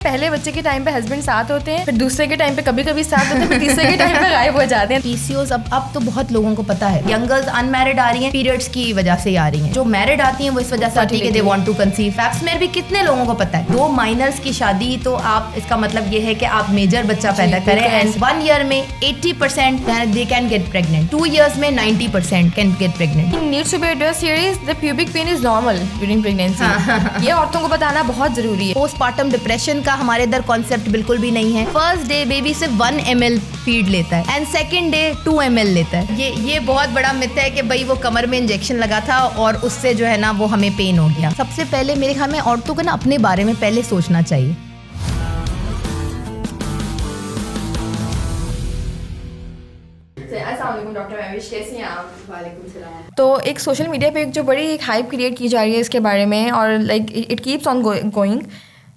پہلے بچے کے ٹائم پہ ہسبینڈ ساتھ ہوتے ہیں, پھر دوسرے کے ٹائم پہ کبھی کبھی ساتھ ہوتے ہیں, پھر تیسرے کے ٹائم پہ غائب ہو جاتے ہیں. پی سی اوز اب تو بہت لوگوں کو پتا ہے. ینگ گرلز ان میرڈ آ رہی ہیں پیریڈس کی وجہ سے آ رہی ہیں, جو میرڈ آتی ہیں وہ اس وجہ سے آتی ہے کہ دے وانٹ ٹو کنسیو. فیپس میئر بھی کتنے لوگوں کو پتا ہے. 2 مائنرز کی شادی تو آپ اس کا مطلب یہ ہے کہ آپ میجر بچہ پیدا کریں. اینڈ 1 ایئر میں 80% they can get pregnant. 2 years میں 90% can get pregnant. It needs to be addressed here is the pubic pain is normal during pregnancy. یہ عورتوں کو بتانا بہت ضروری ہے. پوسٹ پارٹم ڈپریشن کا ہمارے ادھر کانسیپٹ بالکل بھی نہیں ہے. فرسٹ ڈے بیبی صرف 1 ml فیڈ لیتا ہے اینڈ سیکنڈ ڈے 2 ml لیتا ہے. یہ بہت بڑا مت ہے کہ بھائی وہ کمر میں انجیکشن لگا تھا اور اس سے جو ہے نا وہ ہمیں پین ہو گیا. سب سے پہلے میرے خیال میں عورتوں کو نا اپنے بارے میں پہلے سوچنا چاہیے. السلام علیکم ڈاکٹر مہوش, کیسی ہیں آپ؟ وعلیکم السلام. تو ایک سوشل میڈیا پہ ایک جو بڑی ایک ہائپ کریٹ کی جا رہی ہے اس کے بارے میں, اور like it keeps on going,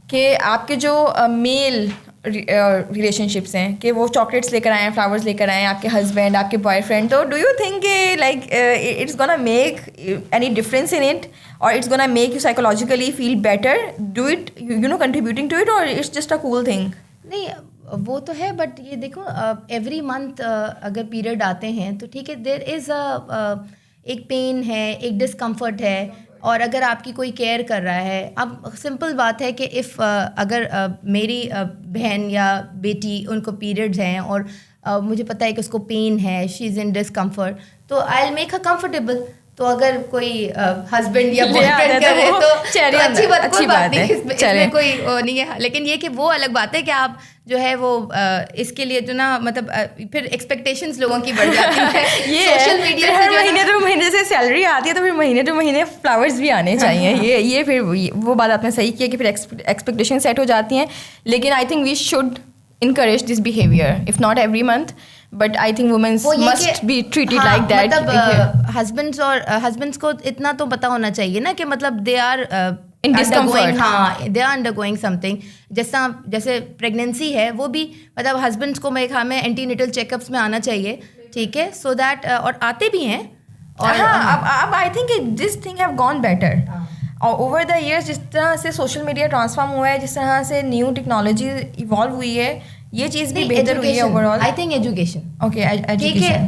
کہ آپ کے جو میل ریلیشن شپس ہیں کہ وہ چاکلیٹس لے کر آئے ہیں, فلاورس لے کر آئے ہیں, آپ کے ہسبینڈ, آپ کے بوائے فرینڈ. تو ڈو یو تھنک کہ like it's gonna make any difference in it, اور it's gonna make you psychologically feel better, do it you know contributing to it, اور it's just a cool thing? نہیں وہ تو ہے, but یہ دیکھو every month اگر پیریڈ آتے ہیں تو ٹھیک ہے, دیر از ایک پین ہے, ایک ڈسکمفرٹ ہے, اور اگر آپ کی کوئی کیئر کر رہا ہے. اب سمپل بات ہے کہ اگر میری بہن یا بیٹی ان کو پیریڈز ہیں اور مجھے پتہ ہے کہ اس کو پین ہے, شی از ان ڈسکمفرٹ, تو آئی ول میک ہر کمفرٹیبل. تو اگر کوئی ہسبینڈ یا بوائے فرینڈ کرے تو اچھی بات نہیں, اس میں کوئی نہیں ہے. لیکن یہ کہ وہ الگ بات ہے کہ آپ جو ہے وہ اس کے لیے جو نا مطلب پھر ایکسپیکٹیشنز لوگوں کی بڑھ جاتی ہیں. یہ سوشل میڈیا سے ہر مہینے سے سیلری آتی ہے تو پھر مہینے ٹو مہینے فلاورز بھی آنے چاہیے. یہ پھر وہ بات آپ نے صحیح کی ہے کہ پھر ایکسپیکٹیشن سیٹ ہو جاتی ہیں. لیکن I think we should encourage this behavior, if not every month, but I think women must be treated like that. مطلب husbands کو اتنا تو پتہ ہونا چاہیے نا کہ مطلب they are in discomfort. ہاں they are undergoing something. جیسے پریگنینسی ہے وہ بھی مطلب husbands کو میرے خیال میں اینٹی نیٹل چیک اپس میں آنا چاہیے, ٹھیک ہے, so that اور آتے بھی ہیں. اور اب I think this thing have gone better. اور اوور دا ایئرس جس طرح سے سوشل میڈیا ٹرانسفارم ہوا ہے, جس طرح سے نیو ٹیکنالوجی ایوالو ہوئی ہے, یہ چیز بھی بہتر ہوئی ہے over all. I think education, okay, ٹھیک ہے,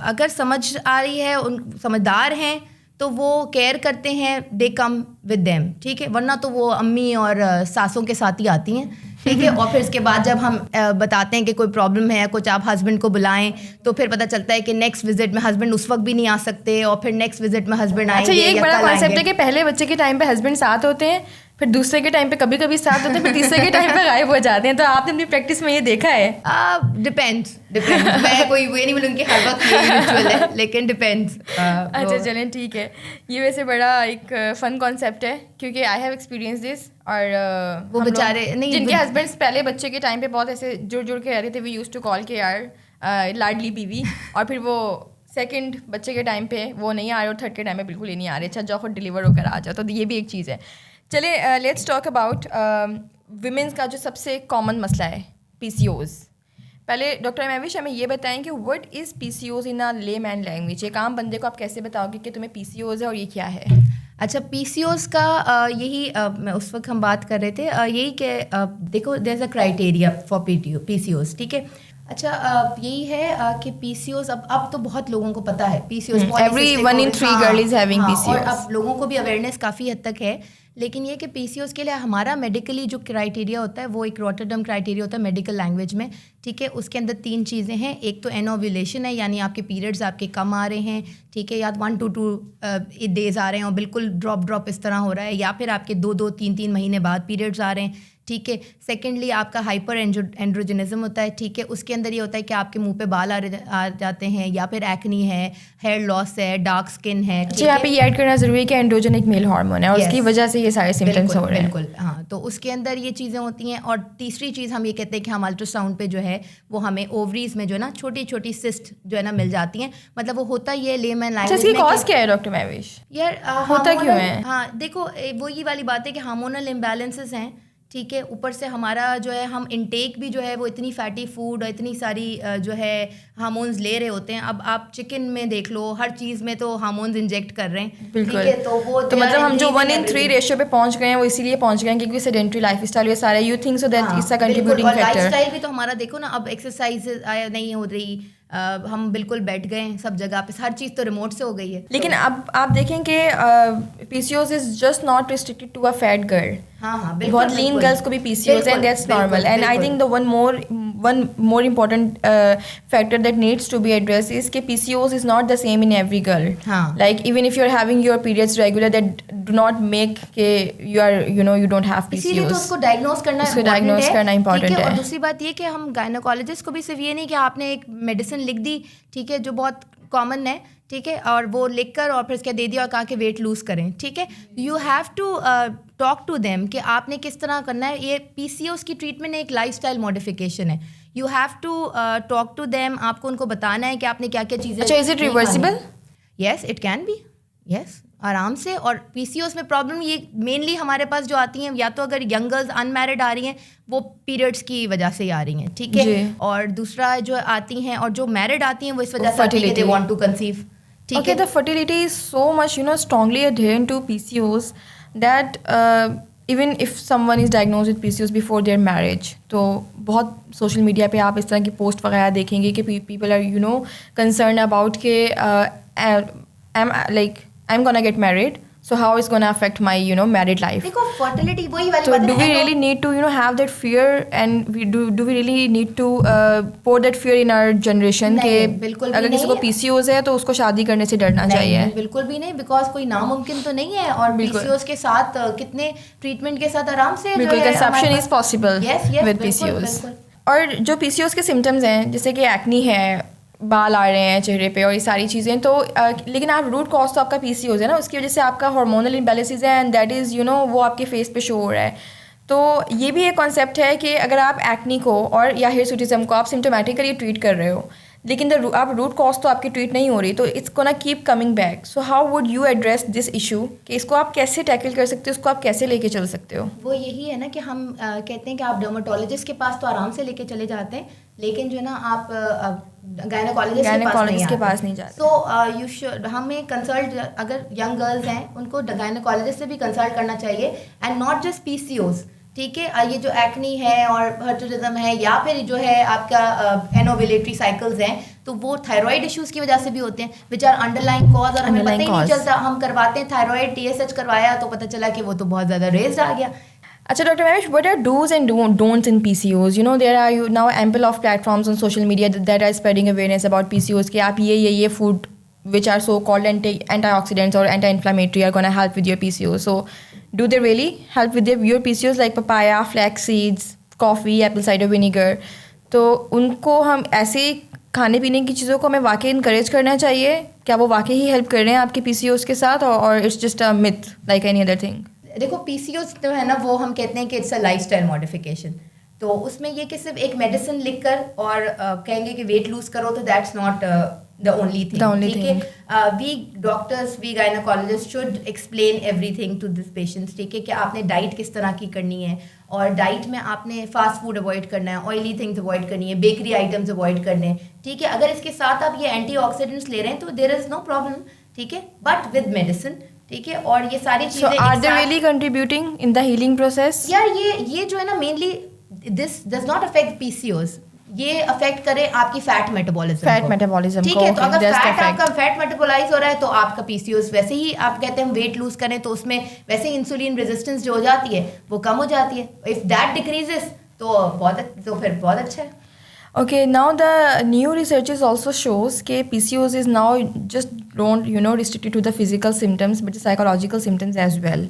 اگر سمجھ آ رہی ہے, ان سمجھدار ہیں تو وہ کیئر کرتے ہیں, دے کم ود دیم, ٹھیک ہے, ورنہ تو وہ امی اور ساسوں کے ساتھ ہی آتی ہیں, ٹھیک ہے. اور پھر اس کے بعد جب ہم بتاتے ہیں کہ کوئی پرابلم ہے کچھ, آپ ہسبینڈ کو بلائیں تو پھر پتہ چلتا ہے کہ نیکسٹ وزٹ میں ہسبینڈ اس وقت بھی نہیں آ سکتے, اور پھر نیکسٹ وزٹ میں ہسبینڈ آئیں گے. اچھا, یہ ایک بڑا کانسیپٹ ہے کہ پہلے بچے کے ٹائم پہ ہسبینڈ ساتھ ہوتے ہیں, پھر دوسرے کے ٹائم پہ کبھی کبھی ساتھ ہوتے ہیں, پھر تیسرے کے ٹائم پہ غائب ہو جاتے ہیں. تو آپ نے اپنی پریکٹس میں یہ دیکھا ہے؟ ڈپینڈس. میں کوئی یہ نہیں بولوں گی ہر وقت یہ ریچول ہے, لیکن ڈپینڈس. اچھا چلیں ٹھیک ہے. یہ ویسے بڑا ایک فن کانسیپٹ ہے کیونکہ آئی ہیو ایکسپیرینس دس. اور وہ بیچارے جن کے ہسبینڈس پہلے بچے کے ٹائم پہ بہت ایسے جڑ کے رہتے تھے, وی یوز ٹو کال کے یار لاڈلی بیوی, اور پھر وہ سیکنڈ بچے کے ٹائم پہ وہ نہیں آ رہے, اور تھرڈ کے ٹائم پہ بالکل ہی نہیں آ رہے. اچھا جاؤ خود ڈلیور ہو کر آ جاؤ. تو یہ بھی ایک چیز ہے. چلے لیٹس ٹاک اباؤٹ ویمنس کا جو سب سے کامن مسئلہ ہے, پی سی اوز. پہلے ڈاکٹر مہوش ہمیں یہ بتائیں کہ what is P C Os ان لے مین لینگویج. ایک عام بندے کو آپ کیسے بتاؤ گے کہ تمہیں پی سی اوز ہے اور یہ کیا ہے؟ اچھا, پی سی اوز کا یہی اس وقت ہم بات کر رہے تھے, یہی کہ دیکھو there is a criteria for P C Os, ٹھیک ہے. اچھا, یہی ہے کہ پی سی اوز اب تو بہت لوگوں کو پتہ ہے پی سی Os, everyone in 3 girl is having PCOS, اور اب لوگوں کو بھی اویئرنیس کافی حد تک ہے. لیکن یہ کہ پی سی اوز کے لیے ہمارا میڈیکلی جو کرائٹیریا ہوتا ہے وہ ایک روٹرڈم کرائٹیریا ہوتا ہے میڈیکل لینگویج میں, ٹھیک ہے. اس کے اندر 3 چیزیں ہیں. ایک تو انوویلیشن ہے, یعنی آپ کے پیریڈز آپ کے کم آ رہے ہیں, ٹھیک ہے, یا 1 to 2 days آ رہے ہیں اور بالکل ڈراپ اس طرح ہو رہا ہے, یا پھر آپ کے 2 3 مہینے بعد پیریڈز آ رہے ہیں, ٹھیک ہے. سیکنڈلی آپ کا ہائپر اینڈروجنزم ہوتا ہے, ٹھیک ہے. اس کے اندر یہ ہوتا ہے کہ آپ کے منہ پہ بال آ جاتے ہیں, یا پھر ایکنی ہے, ہیئر لاس ہے, ڈارک اسکن ہے. جی, یہاں پہ یہ ایڈ کرنا ضروری ہے کہ اینڈروجن ایک میل ہارمون ہے, اور اس کی وجہ سے یہ سارے سمپٹمس ہو رہے ہیں. بالکل, ہاں. تو اس کے اندر یہ چیزیں ہوتی ہیں. اور تیسری چیز ہم یہ کہتے ہیں کہ ہم الٹرا ساؤنڈ پہ جو ہے وہ ہمیں اووریز میں جو ہے نا چھوٹی چھوٹی سسٹ جو ہے نا مل جاتی ہیں. مطلب وہ ہوتا یہ لے مین لینگویج میں. اس کی کاز کیا ہے ڈاکٹر مہوش؟ یار ہوتا کیوں ہے؟ ہاں دیکھو, وہ یہ والی بات ہے کہ ہارمونل امبیلنسز ہیں, ٹھیک ہے. اوپر سے ہمارا جو ہے ہم انٹیک بھی جو ہے وہ اتنی فیٹی فوڈ اور اتنی ساری جو ہے ہارمونز لے رہے ہوتے ہیں. اب آپ چکن میں دیکھ لو, ہر چیز میں تو ہارمونز انجیکٹ کر رہے ہیں. بالکل. تو وہ تو مطلب ہم جو 1:3 ریشیو پہ پہنچ گئے ہیں وہ اسی لیے پہنچ گئے ہیں کیونکہ سیڈنٹری لائف اسٹائل, یہ سارا you think so that is a contributing factor. Life style بھی تو ہمارا دیکھو نا, اب ایکسرسائز نہیں ہو رہی, ہم بالکل بیٹھ گئے ہیں سب جگہ پہ, ہر چیز تو ریموٹ سے ہو گئی ہے. لیکن اب آپ دیکھیں کہ پی سی Os is just not restricted to a fat girl. بہت لین گرلس کو بھی پی سی Os, and that's normal. And I think the one more important factor that needs to be addressed is کہ PCOS is not the same in every girl. Like even if you're having your periods regular, that do not make کہ you are you don't have PCOS. اسی لیے تو اس کو diagnose کرنا important ہے. اور دوسری بات یہ کہ ہم گائنیکالوجسٹ کو بھی صرف یہ نہیں کہ آپ نے ایک میڈیسن لکھ دی, ٹھیک ہے, جو بہت کامن ہے, ٹھیک ہے, اور وہ لکھ کر اور پھر اس کے دے دیا اور کہا کہ ویٹ لوز کریں, ٹھیک ہے. You have to talk to them کہ آپ نے کس طرح کرنا ہے. یہ پی سی اوز کی ٹریٹمنٹ ایک لائف اسٹائل ماڈیفیکیشن ہے. You have to talk to them, آپ کو ان کو بتانا ہے کہ آپ نے کیا کیا چیزیں. اچھا, is it reversible? Yes it can be, yes, آرام سے. اور پی سی اوز میں پرابلم یہ مینلی ہمارے پاس جو آتی ہیں, یا تو اگر ینگ گرلز ان میرڈ آ رہی ہیں وہ پیریڈس کی وجہ سے ہی آ رہی ہیں, ٹھیک ہے, اور دوسرا جو آتی ہیں اور جو میرڈ آتی ہیں وہ اس وجہ سے آتی ہیں کہ they want to conceive. Okay, the fertility is so much, strongly adherent to PCOS that even if someone is diagnosed with PCOS before their marriage, تو بہت سوشل میڈیا پہ آپ اس طرح کی پوسٹ وغیرہ دیکھیں گے کہ people are concerned about کہ I'm gonna get married, so how is gonna affect my married life. دیکھو فرٹیلیٹی وہی والی So do we really need to have that fear, and do we really need to pour that fear in our generation کہ اگر کسی کو پی سی OS ہے تو اس کو شادی کرنے سے ڈرنا چاہیے؟ بالکل بھی نہیں, بیکاز کوئی ناممکن تو نہیں ہے. اور پی سی اوز کے ساتھ کتنے ٹریٹمنٹ کے ساتھ آرام سے بالکل conception is possible with P C O S. اور جو پی سی اوز کے سمٹمز ہیں جیسے کہ ایکنی ہے, بال آ رہے ہیں چہرے پہ اور یہ ساری چیزیں, تو لیکن آپ روٹ کاز تو آپ کا پی سی اوز ہے نا, اس کی وجہ سے آپ کا ہارمونل امبیلنسز ہے, اینڈ دیٹ از وہ آپ کے فیس پہ شو ہو رہا ہے. تو یہ بھی ایک کانسیپٹ ہے کہ اگر آپ ایکنی کو اور یا ہرسوٹزم کو آپ سمٹومیٹیکلی ٹریٹ کر رہے ہو, لیکن آپ روٹ کاز تو آپ کی ٹریٹ نہیں ہو رہی, تو it's gonna keep coming back. So how would you address this issue کہ اس کو آپ کیسے ٹیکل کر سکتے ہو, اس کو آپ کیسے لے کے چل سکتے ہو؟ وہ یہی ہے نا کہ ہم کہتے ہیں کہ آپ ڈرماٹولوجسٹ کے پاس تو آرام سے لے کے چلے جاتے ہیں, لیکن جو ہے نا آپ گائنیکالوجسٹ کے پاس نہیں جاتے. سو یو شوڈ, ہمیں کنسلٹ, اگر ینگ گرلز ہیں ان کو گائنیکالوجسٹ سے بھی کنسلٹ کرنا چاہیے, and not just P C Os, ٹھیک ہے. یہ جو ایکنی ہے اور ہرٹوزم ہے, یا پھر جو ہے آپ کا انوویلیٹری سائیکلز ہیں, تو وہ تھائرائڈ ایشوز کی وجہ سے بھی ہوتے ہیں, which are underlying cause, اور ہمیں پتہ ہی نہیں چلتا. ہم کرواتے ہیں تھائرائڈ ٹی ایس ایچ کروایا تو پتہ چلا کہ وہ تو بہت زیادہ ریزڈ آ گیا. اچھا doctor Mehwish, what are do's and don'ts in PCOS? There are now ample of platforms on social media that are spreading awareness about PCOS کہ آپ یہ food which are so called antioxidants or anti-inflammatory are going to help with your PCOS. So do they really help with your PCOS, like papaya, flax seeds, coffee, apple cider vinegar? تو ان کو ہم ایسے کھانے پینے کی چیزوں کو ہمیں واقعی انکریج کرنا چاہیے, کیا وہ واقعی ہی ہیلپ کر رہے ہیں آپ کے PCOS کے ساتھ, اور it's just a myth like any other thing? دیکھو پی سی اوز جو ہے نا وہ ہم کہتے ہیں کہ it's a lifestyle modification. تو اس میں یہ کہ صرف ایک میڈیسن لکھ کر اور کہیں گے کہ ویٹ لوز کرو, تو that's not the only thing. We doctors, we gynecologists should explain everything to these patients, ٹھیک ہے, کہ آپ نے ڈائٹ کس طرح کی کرنی ہے, اور ڈائٹ میں آپ نے فاسٹ فوڈ اوائڈ کرنا ہے, آئلی تھنگس اوائڈ کرنی ہے, بیکری آئٹمس اوائڈ کرنے ہیں, ٹھیک ہے. اگر اس کے ساتھ آپ یہ اینٹی آکسیڈنٹس لے رہے ہیں تو دیر از نو پرابلم, ٹھیک ہے, بٹ ود میڈیسن, ٹھیک ہے. اور یہ ساری چیزیں are they really contributing in the healing process? یار یہ جو ہے نا mainly this does not affect P C O S, یہ افیکٹ کرے آپ کی فیٹ میٹابولزم, ٹھیک ہے. تو اگر فیٹ آپ کا فیٹ میٹابولائز ہو رہا ہے تو آپ کا پی سی اوز ویسے ہی, آپ کہتے ہیں ویٹ لوز کریں تو اس میں ویسے ہی انسولین ریزسٹنس جو ہو جاتی ہے وہ کم ہو جاتی ہے. اف دیٹ ڈیکریزز تو پھر بہت اچھا ہے. Okay, now the new researches also shows کہ PCOS is now just don't restricted to the physical symptoms but the psychological symptoms as well.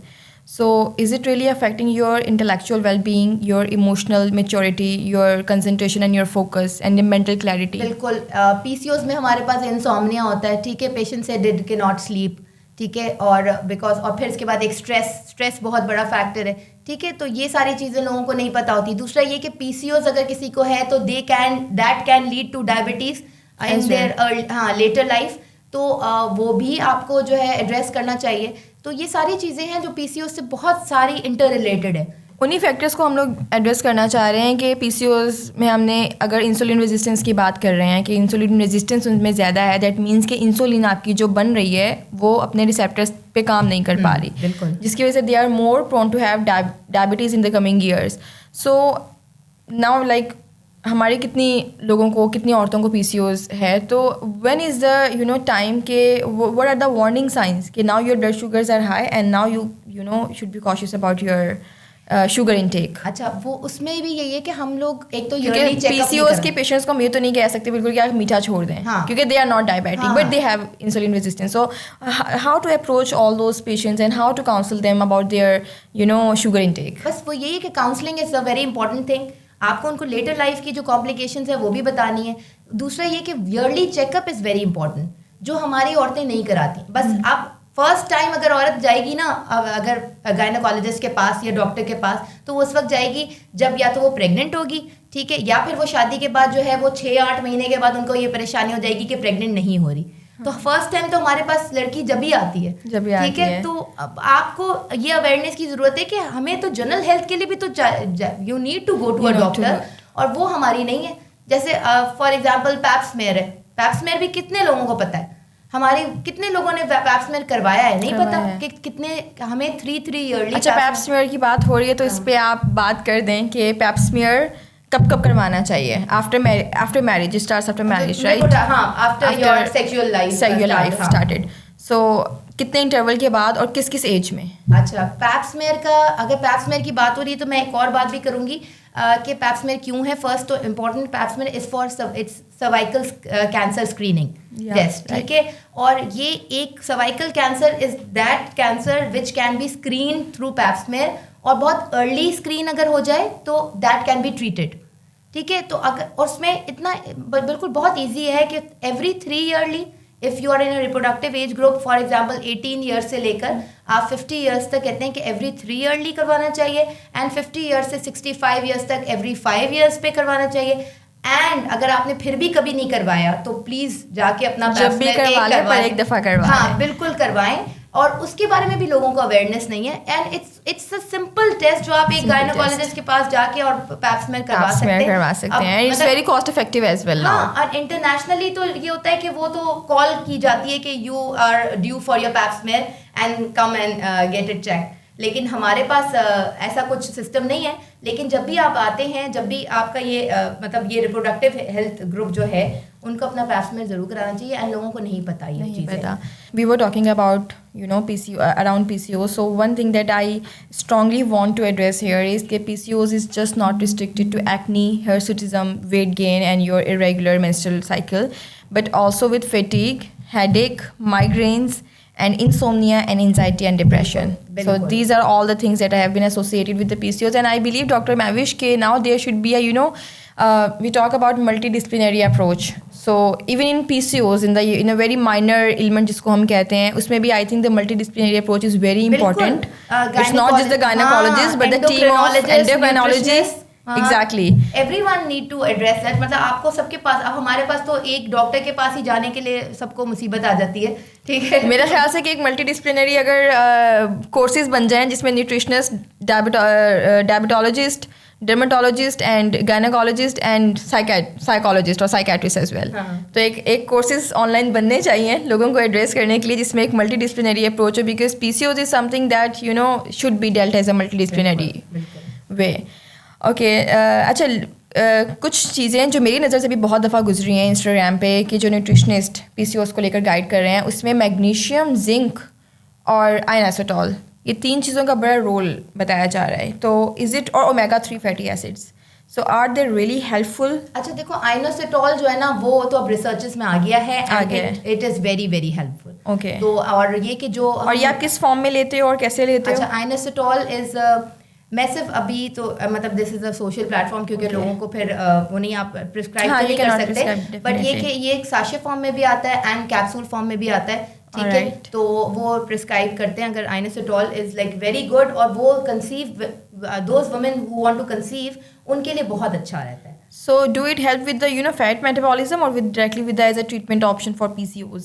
So is it really affecting your intellectual well-being, your emotional maturity, your concentration and your focus and your mental clarity? بالکل. پی سی Os میں ہمارے پاس انسومنیا ہوتا ہے, ٹھیک ہے, patient سے dead کے not sleep, ٹھیک ہے, اور بیکاز, اور پھر اس کے بعد ایک اسٹریس بہت بڑا فیکٹر ہے, ٹھیک ہے. تو یہ ساری چیزیں لوگوں کو نہیں پتہ ہوتی. دوسرا یہ کہ پی سی اوز اگر کسی کو ہے تو that can lead to diabetes in their later life, تو وہ بھی آپ کو جو ہے ایڈریس کرنا چاہیے. تو یہ ساری چیزیں ہیں جو پی سی اوز سے بہت ساری انٹر ریلیٹڈ ہے, انہیں فیکٹرس کو ہم لوگ ایڈریس کرنا چاہ رہے ہیں کہ پی سی اوز میں ہم نے اگر انسولین ریزسٹنس کی بات کر رہے ہیں کہ انسولین ریزسٹنس ان میں زیادہ ہے, دیٹ مینس کہ انسولین آپ کی جو بن رہی ہے وہ اپنے ریسیپٹرس پہ کام نہیں کر پا رہی, بالکل, جس کی وجہ سے they are more prone to have diabetes in the coming years. So now like ہمارے کتنی لوگوں کو, کتنی عورتوں کو پی سی اوز ہے, تو وین از دا ٹائم کہ what are the warning signs کہ now your blood sugars are high and now you know should be cautious about your sugar intake. اچھا, وہ اس میں بھی یہی ہے کہ ہم لوگ ایک تو پی سی اوز کے پیشنٹس کو ہم یہ تو نہیں کہہ سکتے بالکل کہ آپ میٹھا چھوڑ دیں, کیونکہ they are not diabetic but they have insulin resistance. So how to approach all those patients and how to counsel them about their sugar intake. بس وہ یہی ہے کہ counselling is a very important thing. آپ کو ان کو later life کی جو کمپلیکیشنز ہیں وہ بھی بتانی ہے. دوسرا یہ کہ early checkup is very important, جو ہماری عورتیں نہیں کراتی. بس آپ فرسٹ ٹائم اگر عورت جائے گی نا اگر گائنیکالوجسٹ کے پاس یا ڈاکٹر کے پاس, تو وہ اس وقت جائے گی جب یا تو وہ پریگننٹ ہوگی, ٹھیک ہے, یا پھر وہ شادی کے بعد جو ہے وہ 6-8 مہینے کے بعد ان کو یہ پریشانی ہو جائے گی کہ پریگننٹ نہیں ہو رہی. تو فرسٹ ٹائم تو ہمارے پاس لڑکی جب ہی آتی ہے, ٹھیک ہے. تو آپ کو یہ اویئرنیس کی ضرورت ہے کہ ہمیں تو جنرل ہیلتھ کے لیے بھی تو you need to go to a doctor, اور وہ ہماری نہیں ہے. جیسے فار ایگزامپل پیپ سمیئر ہے, پیپ سمیئر بھی کتنے لوگوں کو پتہ ہے, ہمارے کتنے لوگوں نے پیپ سمیئر کروایا ہے, نہیں پتا کہ کتنے, ہمیں 3 ایئرلی. اچھا, پیپ سمیئر کی بات ہو رہی ہے تو اس پہ آپ بات کر دیں کہ پیپ سمیئر کب کروانا چاہیے؟ After marriage, starts after marriage, right? ہاں, after your sexual life started. So کتنے انٹرول کے بعد اور کس ایج میں؟ اچھا, پیپ سمیئر کا اگر پیپ سمیئر کی بات ہو رہی ہے تو میں ایک اور بات بھی کروں گی کہ پیپ سمیئر کیوں ہے. فرسٹ تو important, pap smear is for cervical cancer screening test, ٹھیک ہے. اور یہ ایک cervical cancer is that cancer which can be screen through pap smear, اور بہت ارلی اسکرین اگر ہو جائے تو دیٹ کین بی ٹریٹڈ, ٹھیک ہے. تو اگر اس میں اتنا بالکل بہت ایزی ہے کہ every 3 yearly if you are in a reproductive age group, for example 18 years سے لے کر آپ 50 years تک کہتے ہیں کہ every 3 yearly کروانا چاہیے, and 50 years سے 65 years تک every 5 years پہ کروانا چاہیے. اینڈ اگر آپ نے پھر بھی کبھی نہیں کروایا تو پلیز جا کے اپنا ایک دفعہ کروائیں. ہاں بالکل کروائیں. اور اس کے بارے میں بھی لوگوں کو اویئرنیس نہیں ہے. And it's a simple test جو آپ ایک گائنیکالوجسٹ کے پاس جا کے اور پیپ سمیئر کروا سکتے ہیں. It's very cost effective as well. ہاں, اور انٹرنیشنلی تو یہ ہوتا ہے کہ وہ تو کال کی جاتی ہے کہ you are due for your pap smear and come and get it check. لیکن ہمارے پاس ایسا کچھ سسٹم نہیں ہے. لیکن جب بھی آپ آتے ہیں, جب بھی آپ کا یہ مطلب یہ ریپروڈکٹیو ہیلتھ گروپ جو ہے ان کو اپنا پیپ سمیئر ضرور کرانا چاہیے. اینڈ لوگوں کو نہیں پتہ یہ چیزیں. We were talking about around PCOS. So one thing that I strongly want to address here is that PCOS is just not restricted to acne, hirsutism, weight gain and your irregular menstrual cycle, but also with fatigue, headache, migraines and insomnia and anxiety and depression. So these are all the things that I have been associated with the PCOS, and I believe Dr. Mavish ke now there should be a we talk about multidisciplinary approach. So even in PCOS, in a very minor ailment jisko hum kehte hain, usme bhi I think the multidisciplinary approach is very important. It's not just the gynecologist but the team of endocrinologists. Exactly. Everyone need to address that. مطلب آپ کو سب کے پاس, اب ہمارے پاس تو ایک doctor کے پاس ہی جانے کے لیے سب کو مصیبت آ جاتی ہے, ٹھیک ہے. میرا خیال سے کہ ایک ملٹی ڈسپلنری اگر کورسز بن جائیں جس میں nutritionist, ڈائبٹالوجسٹ, dermatologist and gynaecologist and psychologist اور سائیکیٹرسٹ ایز ویل, تو ایک کورسز آن لائن بننے چاہیے لوگوں کو ایڈریس کرنے کے لیے جس میں ایک ملٹی ڈسپلنری اپروچ ہو, because P C Os is something that should be dealt as a multidisciplinary way. Okay, اچھا, کچھ چیزیں جو میری نظر سے بھی بہت دفعہ گزری ہیں انسٹاگرام پہ کہ جو نیوٹریشنسٹ پی سی اوز کو لے کر گائڈ کر رہے ہیں, اس میں میگنیشیم, زنک اور آئناسٹول, یہ 3 چیزوں کا بڑا رول بتایا جا رہا ہے. تو از اٹ, اور omega 3 fatty acids, so are they really helpful? اچھا دیکھو, آئناسٹول جو ہے نا وہ تو اب ریسرچز میں آ گیا ہے, it is very very helpful. Okay, تو اور یہ کہ جو, اور یہ آپ کس فارم میں لیتے ہو اور کیسے لیتے ہو؟ اچھا, آئناسٹول از میں صرف ابھی تو مطلب دس is a social plate form, کیونکہ لوگوں کو پھر وہ نہیں آپ پرسکرائب نہیں کر سکتے, بٹ یہ کہ یہ ایک ساشے فارم میں بھی آتا ہے اینڈ کیپسول فارم میں بھی آتا ہے, ٹھیک ہے. تو وہ پرسکرائب کرتے ہیں. اگر inositol is like very good, اور وہ conceive those women who want to conceive ان کے لیے بہت اچھا رہتا ہے. So do it help with the fat metabolism or with directly with the as a treatment option for PCOS?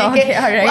Okay, all right.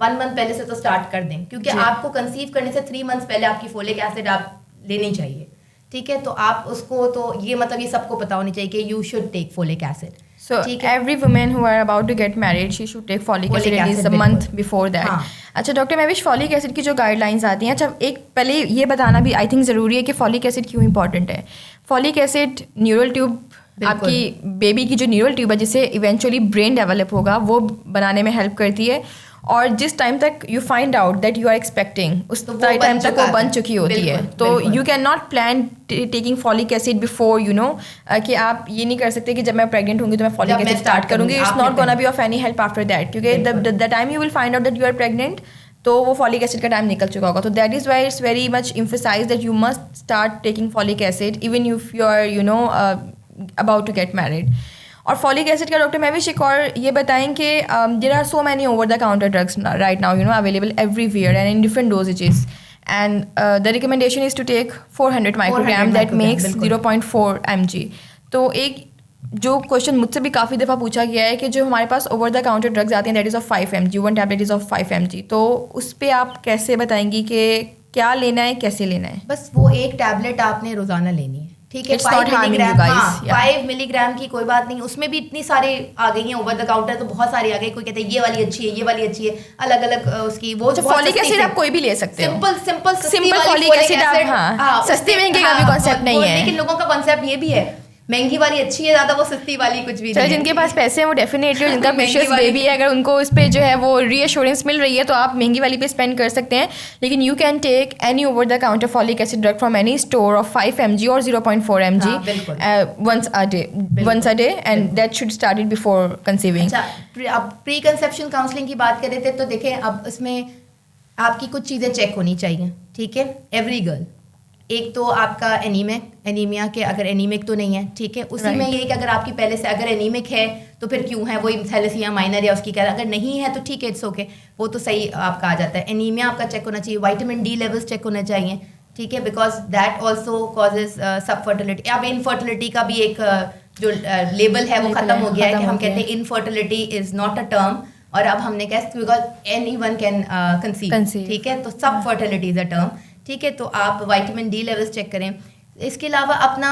1 month پہلے سے تو اسٹارٹ کر دیں, کیونکہ آپ کو کنسیو کرنے سے 3 months پہلے آپ کی فولک ایسڈ آپ لینی چاہیے, ٹھیک ہے. تو آپ اس کو تو یہ مطلب یہ سب کو پتا ہونی چاہیے کہ you should take folic acid. So every woman who are about to get married, she should take folic acid at least a month before that. اچھا ڈاکٹر مہوش, فولک ایسڈ کی جو گائیڈ لائنس آتی ہیں, اچھا ایک پہلے یہ بتانا بھی آئی تھنک ضروری ہے کہ فولک ایسڈ کیوں امپورٹنٹ ہے. فولک ایسڈ نیورل ٹیوب, آپ کی بیبی کی جو نیورل ٹیوب ہے جس سے ایونچولی برین ڈیولپ ہوگا, وہ بنانے میں ہیلپ کرتی ہے. اور جس ٹائم تک you find out that you are expecting, اس ٹائم تک وہ بن چکی ہوتی ہے. تو you can not plan taking folic acid before, you know, کہ آپ یہ نہیں کر سکتے کہ جب میں پریگنٹ ہوں گی تو میں فولک ایسڈ اسٹارٹ کروں گی. It's not gonna be of any help after that, کیونکہ the time you will find out that you are pregnant تو وہ فولک ایسڈ کا ٹائم نکل چکا ہوگا. تو that is why it's very much emphasize that you must start taking folic acid even if you are you know about to get married. اور folic acid کا doctor Mahvash ایک اور یہ بتائیں کہ there are so many over the counter drugs right now, you know, available everywhere and in different dosages, and the recommendation is to take 400 microgram that makes 0.4 mg. تو ایک جو question مجھ سے بھی کافی دفعہ پوچھا گیا ہے کہ جو ہمارے پاس اوور دا کاؤنٹر ڈرگز آتے ہیں that is of 5 mg, 1 tablet is of 5 mg. تو اس پہ آپ کیسے بتائیں گی کہ کیا لینا ہے, کیسے لینا ہے؟ بس وہ ایک ٹیبلٹ آپ نے روزانہ لینی ہے, ٹھیک ہے. 5 ملی گرام کی کوئی بات نہیں, اس میں بھی اتنی سارے آ گئی ہیں اوور دا کاؤنٹر, تو بہت ساری آ گئی. کوئی کہتے ہیں یہ والی اچھی ہے, یہ والی اچھی ہے, الگ الگ اس کی. وہ فولک ایسڈ آپ کوئی بھی لے سکتے ہیں, سمپل فولک ایسڈ آپ سستے مہنگے کا بھی کانسیپٹ نہیں ہے. لیکن لوگوں کا کانسیپٹ یہ بھی ہے مہنگی والی اچھی ہے زیادہ, وہ سستی والی کچھ بھی نہیں. جن کے پاس پیسے ہیں وہ ڈیفینیٹلی, جن کا پریشیس بیبی ہے, اگر ان کو اس پہ جو ہے وہ ری ایشورنس مل رہی ہے تو آپ مہنگی والی پہ اسپینڈ کر سکتے ہیں. لیکن you can take any over the counter folic acid drug from any store of 5 mg اور 0.4 mg once a day, and that should start it before conceiving. اب پری کنسیپشن کاؤنسلنگ کی بات کرتے تھے تو دیکھیں اب اس میں آپ کی کچھ چیزیں چیک ہونی چاہیے, ٹھیک ہے. ایوری گرل, ایک تو آپ کا انیمیا کہ اگر انیمک تو نہیں ہے, ٹھیک ہے. اسی میں یہ کہ اگر آپ کی پہلے سے اگر انیمک ہے تو پھر کیوں ہے, وہی تھیلیسیمیا مائنر یا اس کی اگر نہیں ہے تو ٹھیک ہے, اٹس اوکے, وہ تو صحیح آپ کا آ جاتا ہے. انیمیا آپ کا چیک ہونا چاہیے, وائٹامن ڈی لیولس چیک ہونے چاہیے, ٹھیک ہے, because that also causes sub fertility. اب انفرٹیلٹی کا بھی ایک جو لیبل ہے وہ ختم ہو گیا ہے کہ ہم کہتے ہیں infertility is not a term, اور اب ہم نے کہا because any one can conceive, ٹھیک ہے. تو سب فرٹیلٹی از اے ٹرم, ٹھیک ہے. تو آپ وائٹامن ڈی لیولس چیک کریں. اس کے علاوہ اپنا